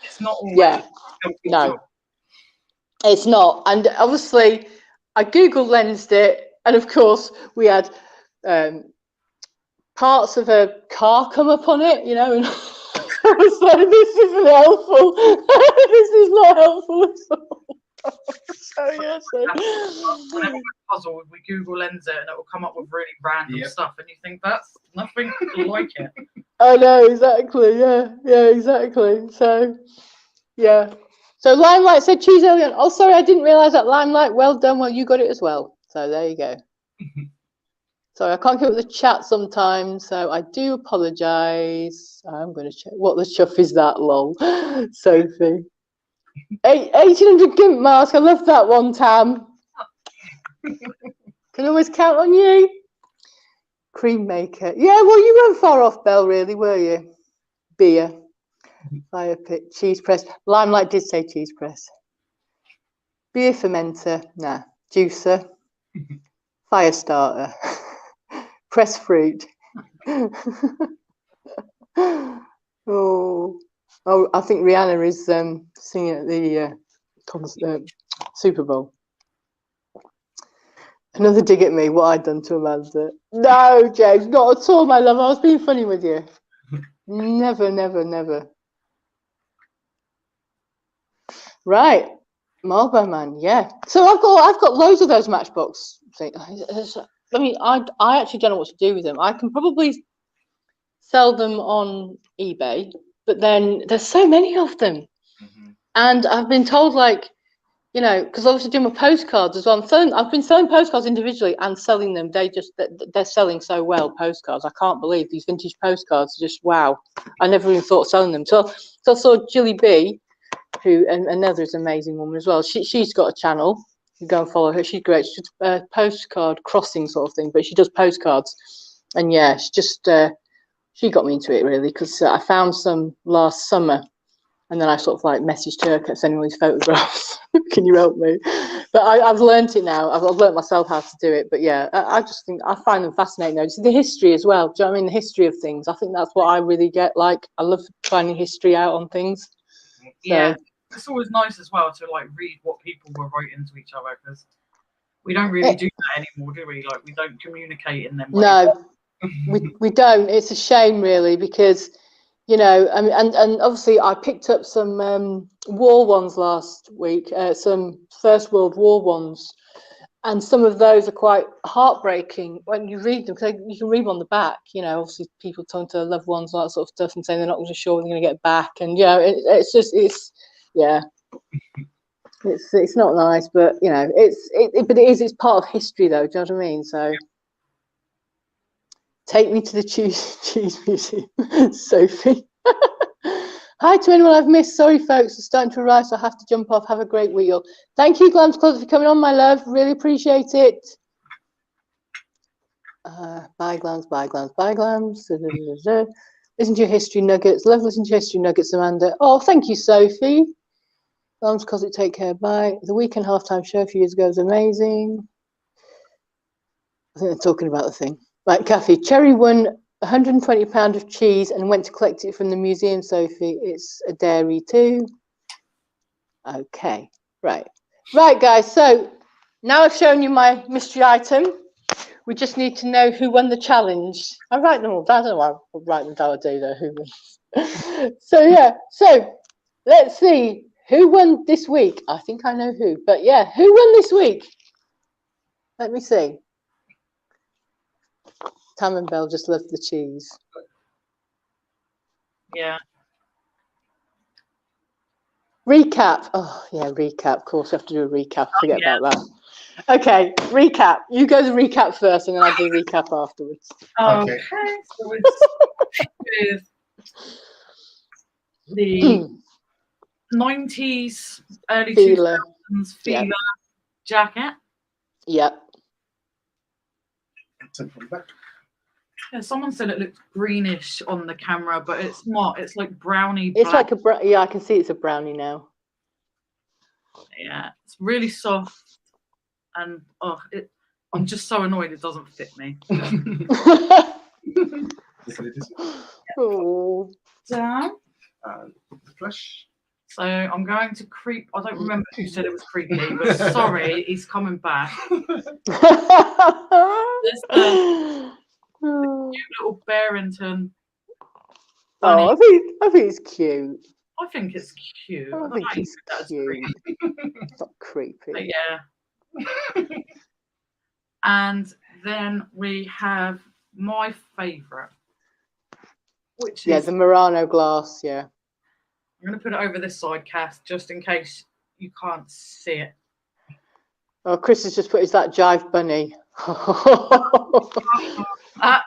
it's not always helpful. No, it's not. And obviously, I Google lensed it, and of course, we had parts of a car come up on it, you know, and I was like, this isn't helpful. This is not helpful at all. So yeah, whenever we puzzle, we Google lens it, and it will come up with really random stuff, and you think that's nothing like it. I know, exactly. Yeah, exactly. So yeah. So Limelight said cheese alien. Oh, sorry, I didn't realise that. Limelight, well done. Well, you got it as well. So there you go. Sorry, I can't keep up with the chat sometimes, so I do apologise. I'm going to check. What the chuff is that, lol? Sophie. 1800 gimp mask. I love that one, Tam. Can always count on you. Cream maker. Yeah, well, you weren't far off, Belle, really, were you? Beer. Fire pit. Cheese press. Limelight did say cheese press. Beer fermenter. Nah. Juicer. Fire starter. Press fruit. Oh, I think Rihanna is singing at the Super Bowl. Another dig at me, what I'd done to Amanda. No, James, not at all, my love. I was being funny with you. Never, never, never. Right, Marlboro Man, yeah. So I've got loads of those Matchbox things. I mean, I actually don't know what to do with them. I can probably sell them on eBay, but then there's so many of them. And I've been told, like, you know, because obviously doing my postcards as well. I've been selling postcards individually and selling them. They're selling so well, postcards. I can't believe these vintage postcards are just wow. I never even thought of selling them. So I saw Jilly B, who, and another is an amazing woman as well. She's got a channel. You go and follow her. She's great. She's a postcard crossing sort of thing, but she does postcards. And yeah, she got me into it really, because I found some last summer, and then I sort of like messaged her, kept sending all these photographs. Can you help me? But I've learned it now. I've learned myself how to do it. But yeah, I just think I find them fascinating. Though. The history as well. Do you know what I mean? The history of things. I think that's what I really get. Like, I love finding history out on things. So. Yeah, it's always nice as well to like read what people were writing to each other, because we don't really do that anymore, do we? Like, we don't communicate in them ways. No, we don't. It's a shame, really, because, you know, I mean, and obviously I picked up some war ones last week, some First World War ones, and some of those are quite heartbreaking when you read them, because you can read on the back, you know, obviously people talking to their loved ones, all that sort of stuff, and saying they're not really sure when they're going to get back, and you know, it's not nice, but you know, it's part of history, though. Do you know what I mean? So. Take me to the cheese museum, Sophie. Hi to anyone I've missed. Sorry, folks, it's starting to arrive, so I have to jump off. Have a great week. Thank you, Glams Closet, for coming on, my love. Really appreciate it. Bye, Glams, bye, Glams, bye, Glams. Listen to your history nuggets. Love listening to your history nuggets, Amanda. Oh, thank you, Sophie. Glams Closet, take care. Bye. The weekend halftime show a few years ago was amazing. I think they're talking about the thing. Right, Kathy, Cherry won £120 of cheese and went to collect it from the museum, Sophie. It's a dairy too. Okay, right. Right, guys, so now I've shown you my mystery item. We just need to know who won the challenge. I write them all down. I don't know why I write them down. I do know who won. So, yeah, so let's see. Who won this week? I think I know who. But, yeah, who won this week? Let me see. Tam and Belle just love the cheese. Yeah. Recap. Oh, yeah, recap. Of course, we have to do a recap. Forget about that. Okay, recap. You go the recap first, and then I'll do recap afterwards. Okay. So it's with the 90s, early 2000s Fila jacket. Yep. Yeah, someone said it looked greenish on the camera, but it's not. It's like brownie. It's like a yeah. I can see it's a brownie now. Yeah, it's really soft, and I'm just so annoyed it doesn't fit me. Oh. Down. Flush. So I'm going to creep. I don't remember who said it was creepy, but sorry, he's coming back. There's the cute little Barrington bunny. Oh, I think it's cute. I think it's cute. I think it's cute. It's not creepy. But yeah. And then we have my favourite, which is the Murano glass. Yeah. I'm going to put it over this side, Cass, just in case you can't see it. Oh, Chris has just put, is that Jive Bunny? Bum,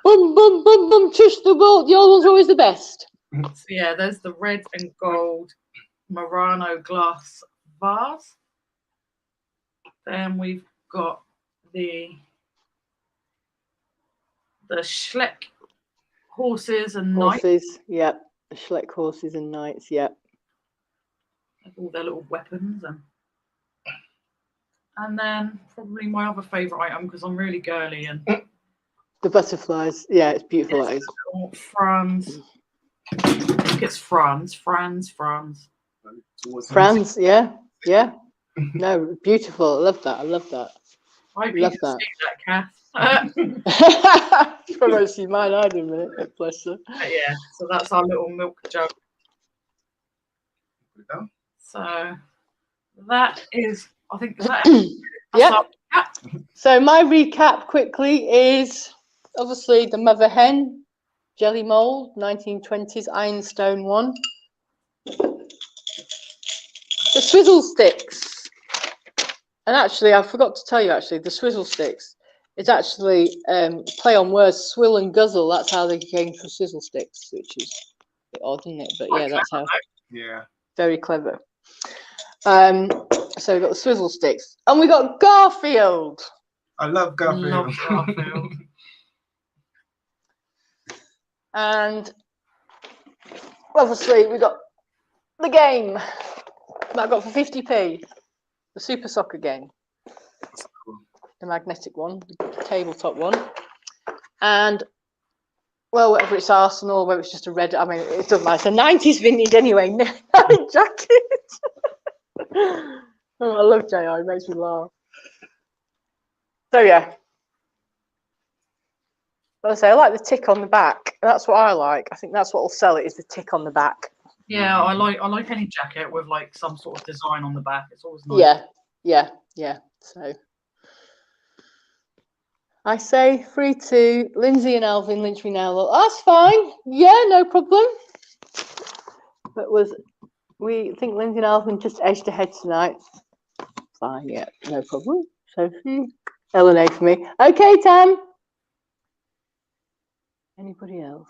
bum, bum, bum, chush the ball. Your one's always the best. So yeah, there's the red and gold Murano glass vase. Then we've got the Schleck horses and knights. Yep. The Schleck horses and knights, yep. All their little weapons, and then probably my other favourite item, because I'm really girly, and the butterflies. Yeah, it's beautiful. That is. Franz. I think it's Franz. Franz, yeah. No, beautiful. I love that. I hope you can see that, Kath. You probably won't see mine either in a minute. Bless her. Yeah, so that's our little milk jug. So that is, I think that yeah. So my recap quickly is obviously the mother hen jelly mold, 1920s ironstone one. The swizzle sticks, and actually I forgot to tell you, actually the swizzle sticks is actually play on words, swill and guzzle. That's how they came for swizzle sticks, which is a bit odd, isn't it? But yeah, that's how. Yeah. Very clever. So we've got the swizzle sticks, and we got Garfield. I love Garfield. And obviously we got the game that I got for 50p, the Super Soccer game. the magnetic one, the tabletop one, and well, whether it's Arsenal, whether it's just a red, I mean, it doesn't matter. It's a 90s vintage anyway, jacket. Oh, I love JR, it makes me laugh. So yeah, but I say I like the tick on the back. That's what I like. I think that's what will sell it, is the tick on the back. Yeah, I like any jacket with like some sort of design on the back. It's always nice. Yeah. So I say 3-2. Lynsey and Alvin lynch me now. Look, that's fine. Yeah, no problem. But we think Lynsey and Alvin just edged ahead tonight. Fine, yeah, no problem. Sophie, L and A for me. Okay, Tam. Anybody else?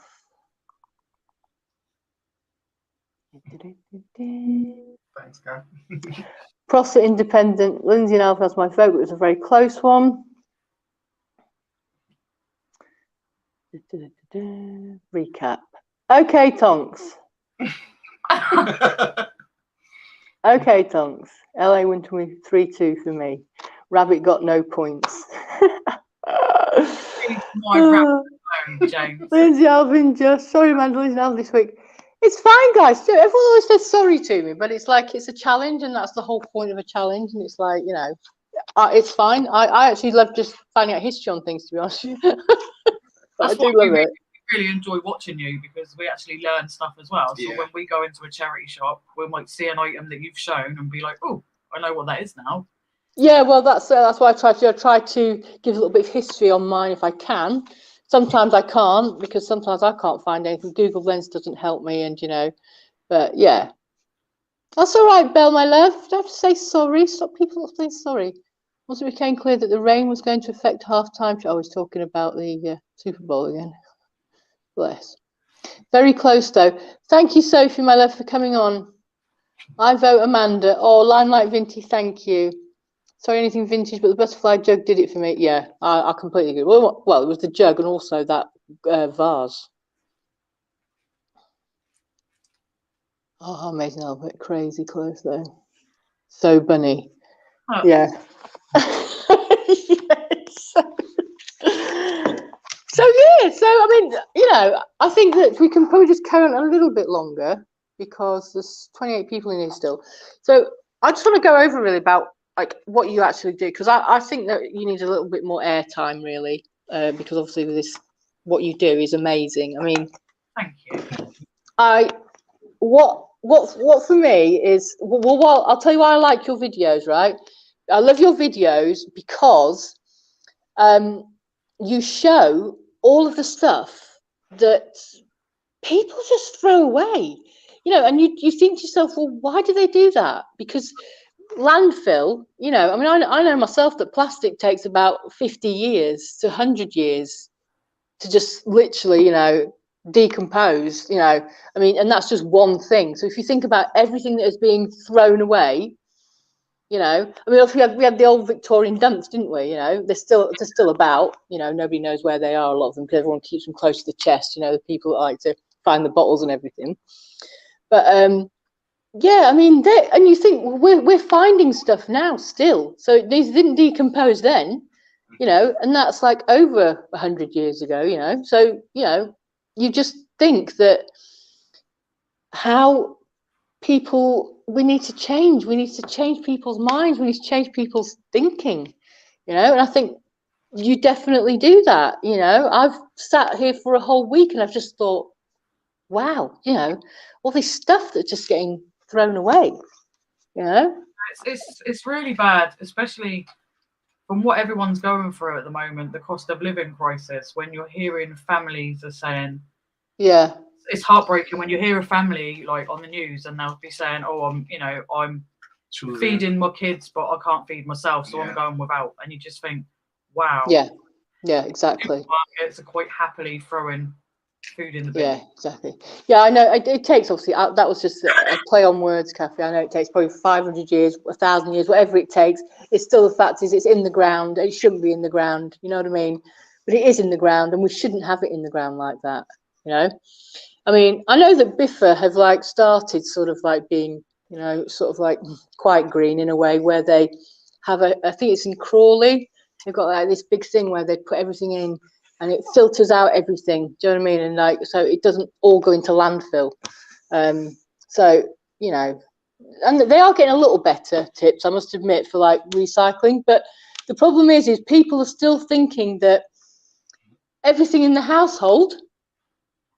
Thanks, Gav. Prosser Independent. Lynsey and Alvin, that's my vote. It was a very close one. Recap. Okay, Tonks. Okay, Tonks. LA went to 3-2 for me. Rabbit got no points. James. Lynsey, Alvin, just sorry, man. Lynsey and Alvin this week. It's fine, guys. Everyone always says sorry to me, but it's like it's a challenge, and that's the whole point of a challenge. And it's like, you know, it's fine. I actually love just finding out history on things, to be honest. I do love it. We really enjoy watching you because we actually learn stuff as well. So when we go into a charity shop, we might see an item that you've shown and be like, oh, I know what that is now. Yeah, well, that's why I try to give a little bit of history on mine if I can. Sometimes I can't, because sometimes I can't find anything. Google Lens doesn't help me, and you know, but yeah, that's all right, Belle, my love. You don't have to say sorry. Stop people saying sorry. Once it became clear that the rain was going to affect half-time, I was talking about the Super Bowl again. Bless. Very close though. Thank you, Sophie, my love, for coming on. I vote Amanda. Oh, Limelight Vinty, thank you. Sorry, anything vintage, but the butterfly jug did it for me. Yeah, I completely agree. Well, it was the jug and also that vase. Oh, amazing, Albert. Crazy close though. So bunny. Oh. Yeah. Yes. So yeah, so I mean, you know, I think that we can probably just carry on a little bit longer because there's 28 people in here still. So I just want to go over really about like what you actually do, because I think that you need a little bit more airtime really, because obviously with this, what you do is amazing. I mean, thank you. What for me is, well, I'll tell you why I like your videos, right? I love your videos because you show all of the stuff that people just throw away, you know, and you think to yourself, well, why do they do that? Because landfill, you know, I mean, I know myself that plastic takes about 50 years to 100 years to just literally, you know, decompose, you know. I mean, and that's just one thing. So if you think about everything that is being thrown away, you know, I mean, we had the old Victorian dumps, didn't we? You know, they're still about, you know, nobody knows where they are, a lot of them, because everyone keeps them close to the chest, you know, the people that like to find the bottles and everything. But yeah, I mean, and you think, well, we're finding stuff now still, so these didn't decompose then, you know, and that's like over 100 years ago, you know. So, you know, you just think that how people, we need to change people's minds, we need to change people's thinking, you know. And I think you definitely do that, you know. I've sat here for a whole week and I've just thought, wow, you know, all this stuff that's just getting thrown away, you know. It's really bad, especially from what everyone's going through at the moment, the cost of living crisis. When you're hearing families are saying, yeah, it's heartbreaking when you hear a family like on the news and they'll be saying, oh, I'm feeding my kids, but I can't feed myself, so I'm going without. And you just think, wow. Yeah, exactly. Markets are quite happily throwing food in the bin. Yeah, exactly. Yeah, I know it takes, obviously, that was just a play on words, Kathy. I know it takes probably 500 years, 1,000 years, whatever it takes. It's still, the fact is, it's in the ground. It shouldn't be in the ground, you know what I mean? But it is in the ground, and we shouldn't have it in the ground like that, you know. I mean, I know that Biffa have like started sort of like being, you know, sort of like quite green in a way, where they have I think it's in Crawley, they've got like this big thing where they put everything in and it filters out everything. Do you know what I mean? And like, so it doesn't all go into landfill. So, you know, and they are getting a little better tips, I must admit, for like recycling. But the problem is people are still thinking that everything in the household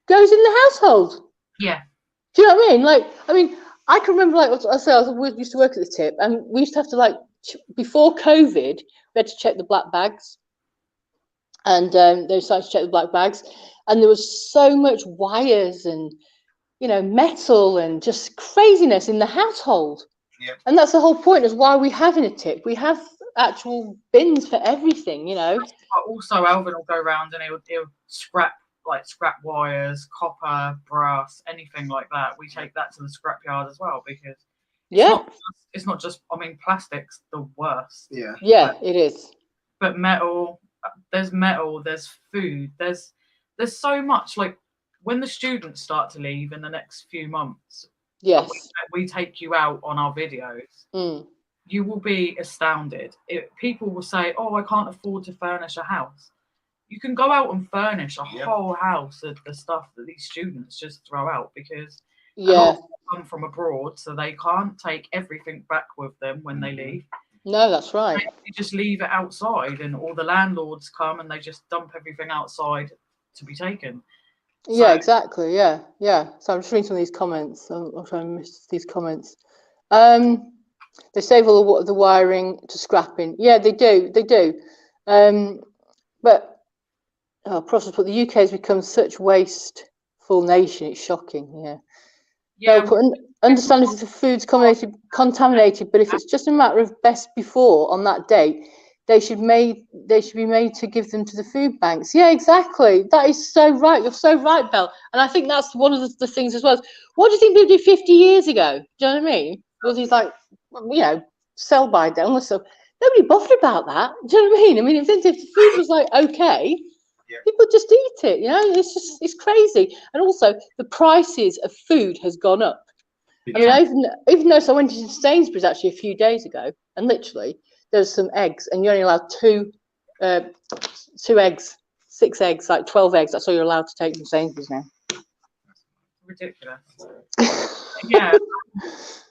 goes in the household. Yeah. Do you know what I mean? Like, I mean, I can remember, like, I say, I used to work at the tip, and we used to have to, like, before COVID, we had to check the black bags, and they started to check the black bags, and there was so much wires and, you know, metal and just craziness in the household. Yep. And that's the whole point, is why we have in a tip. We have actual bins for everything, you know. But also, Alvin will go around and he'll scrap wires, copper, brass, anything like that. We take that to the scrapyard as well, because it's not just, I mean, plastic's the worst. Yeah, it is. But metal, there's food, there's so much. Like, when the students start to leave in the next few months, yes, we take you out on our videos, you will be astounded. People will say, oh, I can't afford to furnish a house. You can go out and furnish a whole house of the stuff that these students just throw out, because a lot of them come from abroad, so they can't take everything back with them when they leave. No, that's right. They just leave it outside, and all the landlords come and they just dump everything outside to be taken. Yeah, exactly. Yeah. So I'm just reading some of these comments. I'm trying to miss these comments. They save all the wiring to scrapping. Yeah, they do. But process, but the UK has become such wasteful nation. It's shocking. Yeah. Understand if the food's contaminated, but if it's just a matter of best before on that date, they should be made to give them to the food banks. Yeah, exactly. That is so right. You're so right, Belle. And I think that's one of the things as well. What do you think people did 50 years ago? Do you know what I mean? Was these, like, you know, sell by date and stuff? Nobody bothered about that. Do you know what I mean? I mean, if the food was like okay, people just eat it. You know, it's crazy. And also, the prices of food has gone up. I mean, even though I went to Sainsbury's actually a few days ago, and literally there's some eggs, and you're only allowed two eggs, 6 eggs, like 12 eggs. That's all you're allowed to take from Sainsbury's now. Ridiculous. Yeah,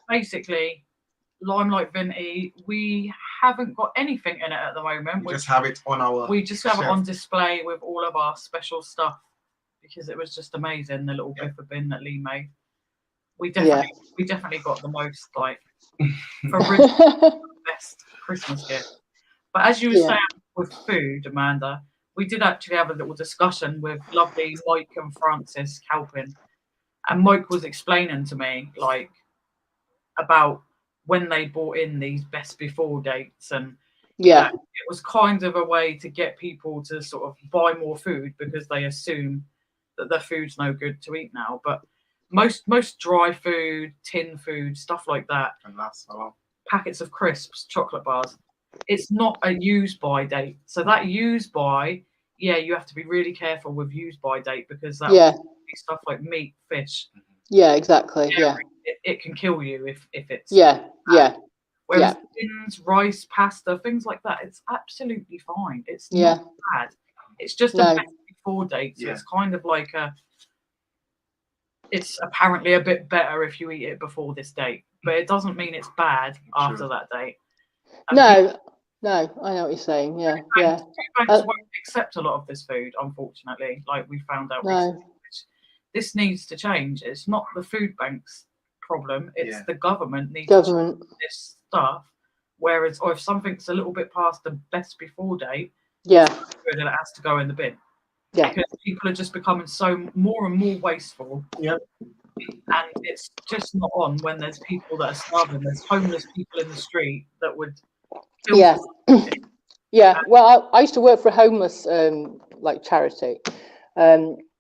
basically, Limelight Vinty, we haven't got anything in it at the moment. We just have it on our. We just have it on display with all of our special stuff, because it was just amazing, the little biffa bin that Lee made. We definitely got the most, like, best Christmas gift. But as you were saying with food, Amanda, we did actually have a little discussion with lovely Mike and Francis Calpin, and Mike was explaining to me, like, about when they brought in these best before dates, and it was kind of a way to get people to sort of buy more food, because they assume that their food's no good to eat now. But most dry food, tin food, stuff like that, and that's a lot. Packets of crisps, chocolate bars, it's not a use by date. So that use by, you have to be really careful with use by date, because that will be stuff like meat, fish. Yeah, exactly. It can kill you if it's Whereas beans, rice, pasta, things like that, it's absolutely fine. It's not bad. It's just a best before date. So it's kind of like it's apparently a bit better if you eat it before this date, but it doesn't mean it's bad after that date. And no, I know what you're saying. Yeah. Food banks won't accept a lot of this food, unfortunately. Like we found out recently. This needs to change. It's not the food bank's problem. It's the government needs to change this stuff. Whereas, or if something's a little bit past the best before date, then it has to go in the bin. Yeah. Because people are just becoming more and more wasteful. Yep. And it's just not on when there's people that are starving. There's homeless people in the street that would kill Well, I used to work for a homeless like charity.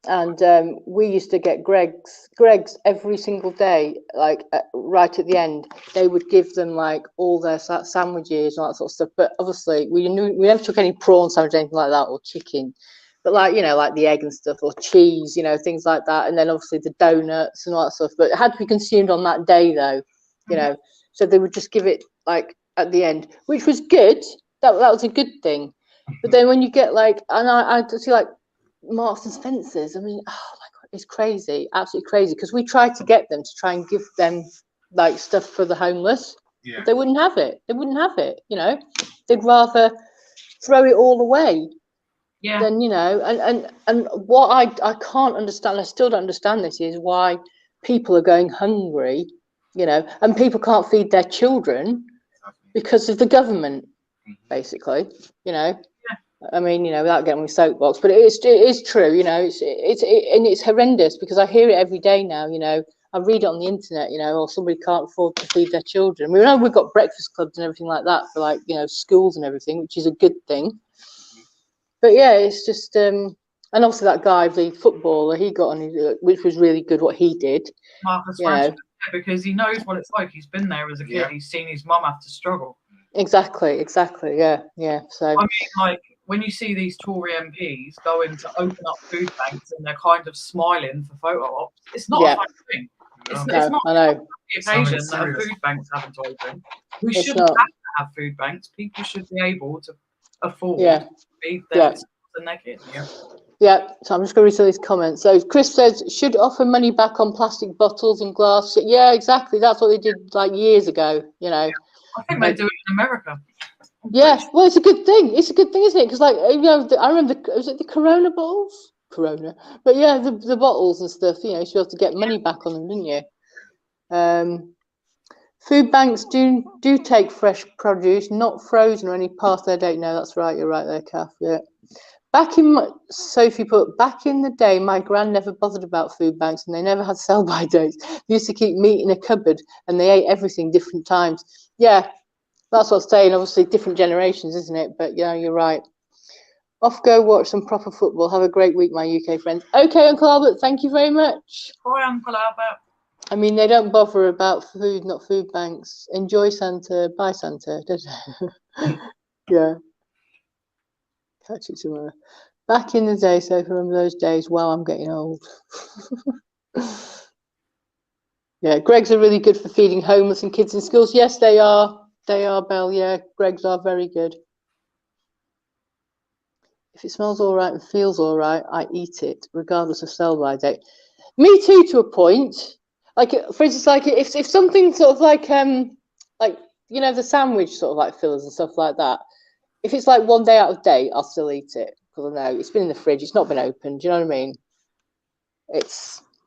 And we used to get Greggs every single day, like right at the end. They would give them like all their sandwiches and all that sort of stuff. But obviously, we never took any prawn sandwich or anything like that, or chicken. But like, you know, like the egg and stuff, or cheese, you know, things like that. And then obviously the donuts and all that stuff. But it had to be consumed on that day, though, you know. So they would just give it like at the end, which was good. That was a good thing. But then when you get like, and I see like Marks and Spencers, I mean, oh my God, it's crazy, absolutely crazy. Because we tried to get them to try and give them like stuff for the homeless. Yeah. But they wouldn't have it. They wouldn't have it, you know. They'd rather throw it all away. Yeah. Then, you know, and what I can't understand, I still don't understand this, is why people are going hungry, you know, and people can't feed their children because of the government, basically, you know. Yeah. I mean, you know, without getting my soapbox, but it is true, you know. It's horrendous because I hear it every day now, you know. I read it on the internet, you know, or somebody can't afford to feed their children. We know we've got breakfast clubs and everything like that for, like, you know, schools and everything, which is a good thing. But yeah, it's just and obviously that guy, the footballer, he got on his, which was really good what he did. Marcus Rashford, because he knows what it's like. He's been there as a kid. Yeah. He's seen his mum have to struggle. Exactly. Yeah. So I mean, like, when you see these Tory MPs going to open up food banks and they're kind of smiling for photo ops, it's not a fun thing. It's not the occasion that a food bank's having to open. We shouldn't have to have food banks. People should be able to afford to feed themselves and their kids. Yeah, so I'm just going to read some of these comments. So Chris says, should offer money back on plastic bottles and glass. Yeah, exactly. That's what they did like years ago, you know. I think they do it in America. Yeah, well, it's a good thing. It's a good thing, isn't it? Because, like, you know, I remember, was it the Corona bottles? Corona. But yeah, the bottles and stuff, you know, you should have to get money back on them, didn't you? Food banks do take fresh produce, not frozen or any past their date. No, that's right. You're right there, Kath. Yeah. Sophie put, back in the day, my gran never bothered about food banks and they never had sell-by dates. They used to keep meat in a cupboard and they ate everything different times. Yeah, that's what I'm saying. Obviously, different generations, isn't it? But yeah, you're right. Off, go watch some proper football. Have a great week, my UK friends. Okay, Uncle Albert, thank you very much. Bye, Uncle Albert. I mean, they don't bother about food, not food banks. Enjoy Santa, bye Santa, don't they? Yeah. Catch it tomorrow. Back in the day, so from those days, wow, I'm getting old. Yeah, Greggs are really good for feeding homeless and kids in schools. Yes, they are. They are, Belle. Yeah, Greggs are very good. If it smells all right and feels all right, I eat it, regardless of sell-by date. Me too, to a point. Like, for instance, like if something sort of like you know, the sandwich sort of like fillers and stuff like that. If it's like 1 day out of date, I'll still eat it because I know it's been in the fridge. It's not been opened. Do you know what I mean?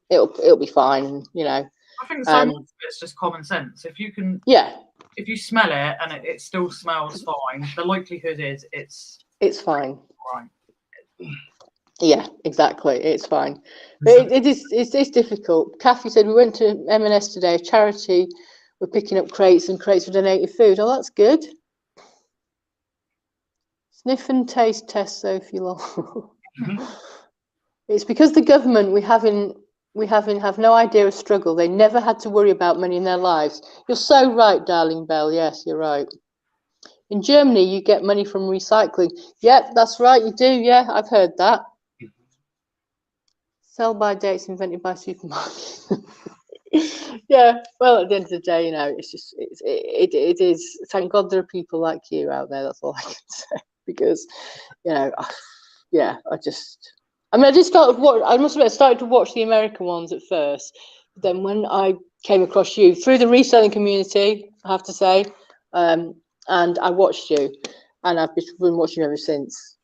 It'll be fine. You know. I think so much of it's just common sense. If you can, if you smell it and it still smells fine, the likelihood is it's fine. Right. Yeah, exactly. It's fine. But it's difficult. Kathy said we went to M&S today, a charity. We're picking up crates and crates for donated food. Oh, that's good. Sniff and taste test, Sophie Long. It's because the government we have no idea of struggle. They never had to worry about money in their lives. You're so right, darling Belle. Yes, you're right. In Germany, you get money from recycling. Yep, that's right, you do. Yeah, I've heard that. Sell-by dates invented by supermarkets. Yeah, well, at the end of the day, you know, it's just it is. Thank God there are people like you out there. That's all I can say. Because, you know, yeah, I just started to watch the American ones at first. But then when I came across you through the reselling community, I have to say, and I watched you, and I've been watching you ever since.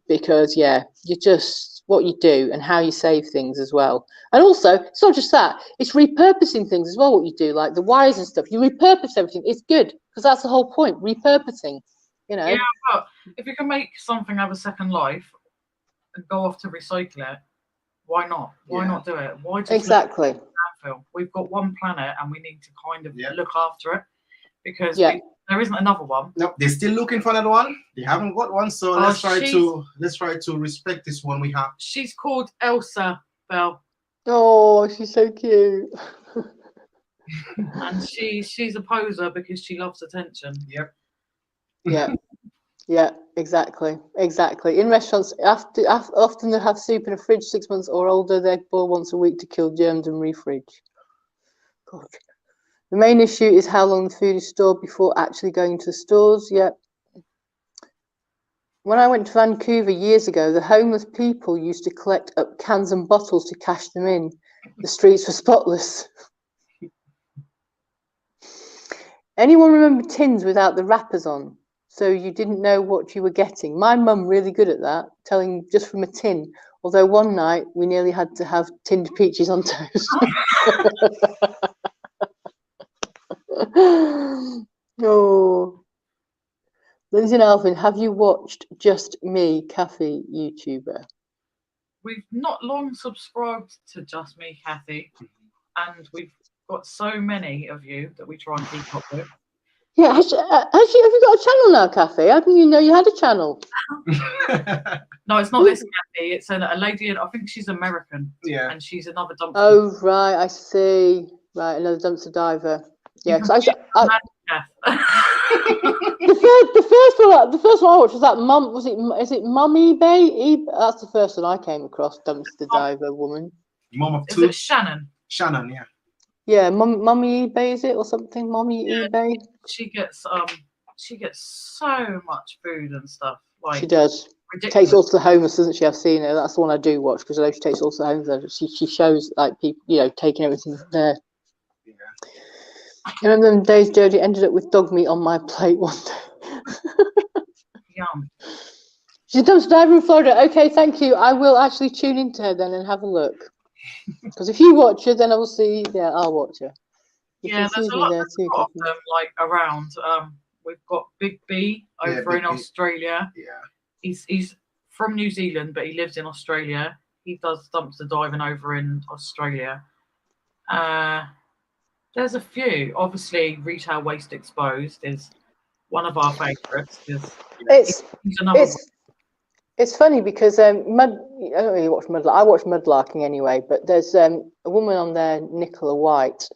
Because yeah, you just what you do and how you save things as well. And also, it's not just that; it's repurposing things as well. What you do, like the wires and stuff, you repurpose everything. It's good because that's the whole point. Repurposing, you know. Yeah, but if you can make something have a second life and go off to recycle it, why not? Why not do it? Why just exactly? Landfill? We've got one planet and we need to kind of look after it because there isn't another one. No, they're still looking for another one. They haven't got one, so let's try to respect this one we have. She's called Elsa, Belle. Oh, she's so cute. And she's a poser because she loves attention. Yep. Yeah. Yeah, exactly. In restaurants, often they have soup in a fridge 6 months or older. They boil once a week to kill germs and refridge. God. The main issue is how long the food is stored before actually going to the stores. Yep. When I went to Vancouver years ago, the homeless people used to collect up cans and bottles to cash them in. The streets were spotless. Anyone remember tins without the wrappers on? So you didn't know what you were getting. My mum really good at that, telling just from a tin. Although one night we nearly had to have tinned peaches on toast. Oh. Lynsey and Alvin, have you watched Just Me Cafe YouTuber? We've not long subscribed to Just Me Kathy, and we've got so many of you that we try and keep up with. Yeah, have you got a channel now, Kathy? How didn't you know you had a channel? No, it's not this Kathy. It's a lady, I think she's American. Yeah. And she's another dumpster. Oh, right, I see. Right, another dumpster diver. Yeah, because the first one I watched was that mum. Is it Mum eBay? That's the first one I came across. Dumpster diver woman. Mum of two. Is it Shannon? Shannon, yeah. Yeah, Mummy eBay is it or something? Mummy eBay. She gets so much food and stuff. Like she does. Ridiculous. Takes all to the homeless, doesn't she? I've seen her. That's the one I do watch because I know she takes all to the homeless. She shows like people, you know, taking everything there. Yeah. And in them days, Jodie ended up with dog meat on my plate one day. Yum. She's a dumpster diver in Florida. Okay, thank you. I will actually tune into her then and have a look. Because if you watch her, then obviously, yeah, I'll watch her. Yeah, there's a lot of them like around. We've got Big B over in Australia. Yeah. He's from New Zealand, but he lives in Australia. He does dumpster diving over in Australia. There's a few. Obviously, Retail Waste Exposed is one of our favourites. It's funny because I don't really watch Mudlarking. I watch Mudlarking anyway, but there's a woman on there, Nicola White.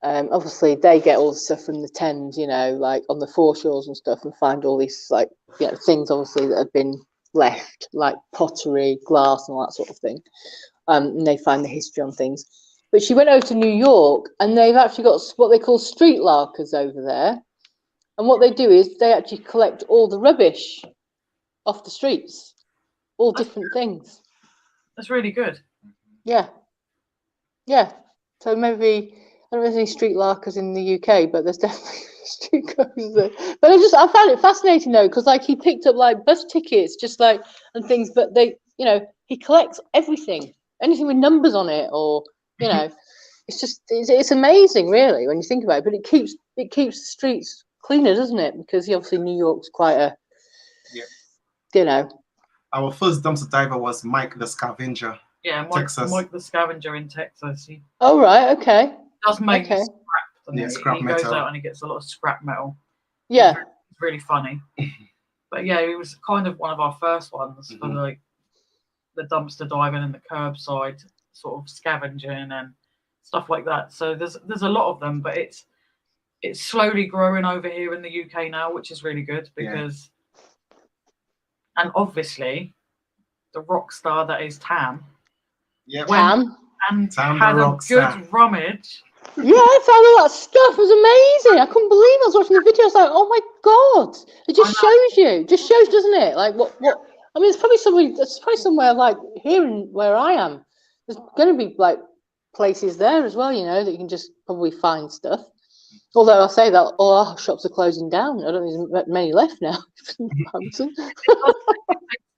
Obviously, they get all the stuff from the Thames, you know, like on the foreshores and stuff, and find all these like things, obviously, that have been left, like pottery, glass, and all that sort of thing. And they find the history on things. But she went over to New York, and they've actually got what they call street larkers over there. And what they do is they actually collect all the rubbish off the streets, all different things. That's really good. Yeah. Yeah. So maybe, I don't know if there's any street larkers in the UK, but there's definitely street goers there. But I found it fascinating though, because like he picked up like bus tickets, just like, and things, but they, you know, he collects everything, anything with numbers on it, or, you know, it's amazing really when you think about it, but it keeps the streets cleaner, doesn't it? Because obviously New York's quite a, you know. Our first dumpster diver was Mike the Scavenger. Yeah, Mike the Scavenger in Texas. Oh right, okay. Does make scrap. Yeah, scrap metal. He goes out and he gets a lot of scrap metal. Yeah. It's really funny. But yeah, it was kind of one of our first ones for like the dumpster diving and the curbside sort of scavenging and stuff like that. So there's a lot of them, but it's slowly growing over here in the UK now, which is really good because and obviously the rock star that is Tam. Yeah, Tam. And had a good rummage. Yeah, I found all that stuff. It was amazing. I couldn't believe I was watching the video. I was like, oh my God. It just shows you. It just shows, doesn't it? Like what I mean, it's probably somewhere like here in where I am. There's going to be like places there as well, you know, that you can just probably find stuff. Although I say that all our shops are closing down. I don't think there's many left now.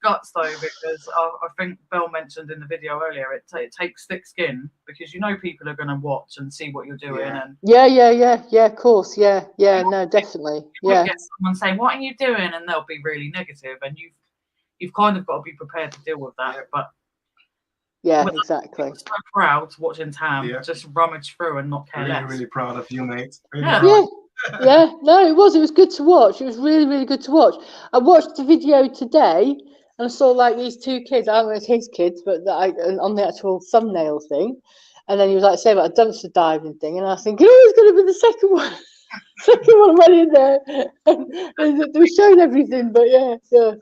Guts though, because I think Bill mentioned in the video earlier, it takes thick skin because you know people are going to watch and see what you're doing. And of course, no, definitely, you get someone saying, "What are you doing?" and they'll be really negative, and you've kind of got to be prepared to deal with that. But exactly. I'm so proud watching Tam just rummage through and not care less. Really proud of you, mate. Yeah, no, it was good to watch. It was really, really good to watch. I watched the video today and I saw like these two kids. I don't know if it's his kids, but on the actual thumbnail thing. And then he was like saying about a dumpster diving thing, and I was thinking, oh, it's going to be the second one. Second one went in there, and they were showing everything. But it was.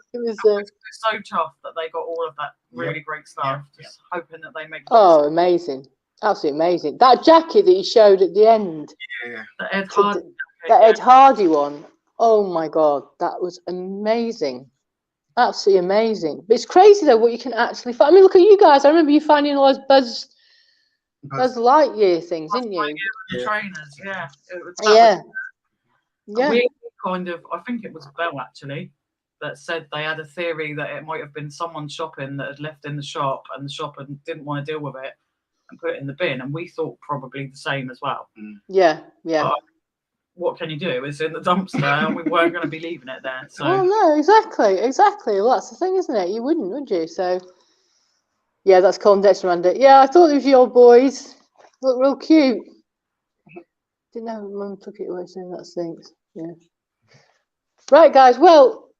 So chuffed that they got all of that really great stuff. Just hoping that they make. Oh, amazing! Absolutely amazing. That jacket that you showed at the end. Yeah. That Ed Hardy one. Oh my God, that was amazing. Absolutely amazing. But it's crazy though what you can actually find. I mean, look at you guys. I remember you finding all those Buzz Lightyear things, didn't you? The trainers, yeah. Yeah. We kind of, I think it was Belle actually, that said they had a theory that it might have been someone shopping that had left in the shop, and the shop didn't want to deal with it and put it in the bin, and we thought probably the same as well. Yeah. But what can you do? It's in the dumpster, and we weren't going to be leaving it there. So. Well, no, exactly. Well, that's the thing, isn't it? You wouldn't, would you? So, yeah, that's Colin Dexter around it. Yeah, I thought it was your boys. Look real cute. Didn't know Mum took it away saying that stinks. Yeah. Right, guys. Well,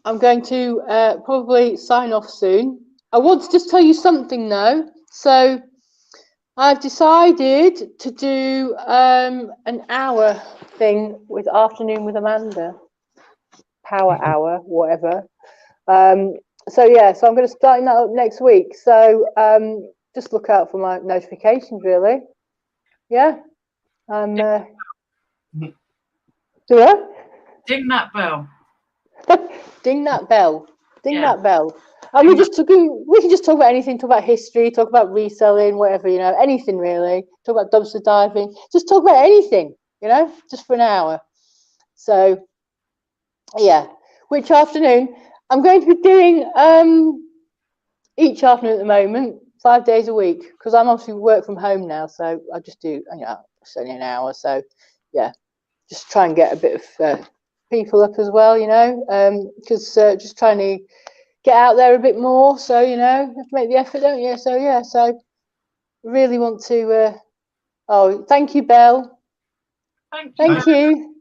I'm going to probably sign off soon. I want to just tell you something though. So I've decided to do an hour thing with Afternoon with Amanda. Power hour, whatever. So yeah, so I'm going to start that up next week. So just look out for my notifications, really. Yeah. Do what? Ding that bell. Ding that bell. Ding that bell. And we can just talk about anything, talk about history, talk about reselling, whatever, you know, anything really. Talk about dumpster diving. Just talk about anything, you know, just for an hour. So yeah. Which afternoon? I'm going to be doing each afternoon at the moment, 5 days a week, because I'm obviously work from home now, so I just do, you know, it's only an hour, so yeah, just try and get a bit of people up as well, you know, because just trying to get out there a bit more, so you know, you have to make the effort, don't you? So yeah, so really want to. Oh, thank you, Belle. Thank you.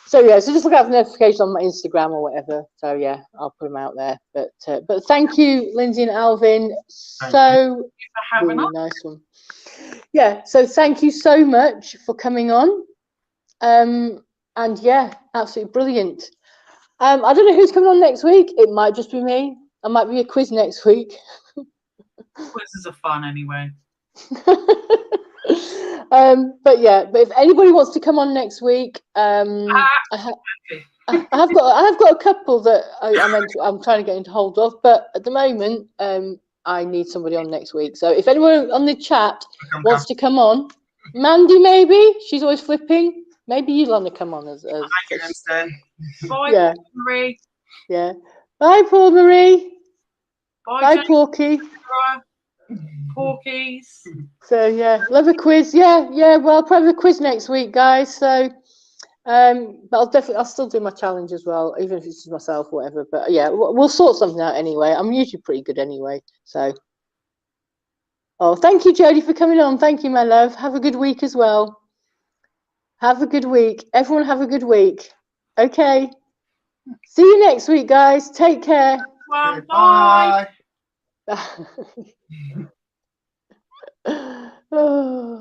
So yeah, so just look out for notifications on my Instagram or whatever. So yeah, I'll put them out there. But thank you, Lynsey and Alvin. So really nice one. Yeah, so thank you so much for coming on. And yeah, absolutely brilliant. I don't know who's coming on next week. It might just be me. I might be a quiz next week. Quizzes are fun anyway. But yeah, but if anybody wants to come on next week, I have got a couple that I'm trying to get into hold of, but at the moment, I need somebody on next week. So if anyone on the chat wants to come on, Mandy maybe, she's always flipping. Maybe you'll want to come on as Bye, Marie. Yeah. Bye, Paul Marie. Bye, Porky. Porkies. So yeah, love a quiz. Yeah. Well, I'll probably have a quiz next week, guys. So, but I'll still do my challenge as well, even if it's just myself, or whatever. But yeah, we'll sort something out anyway. I'm usually pretty good anyway. So, oh, thank you, Jodie, for coming on. Thank you, my love. Have a good week as well. Have a good week. Everyone have a good week. Okay. See you next week, guys. Take care. Well, bye. Oh.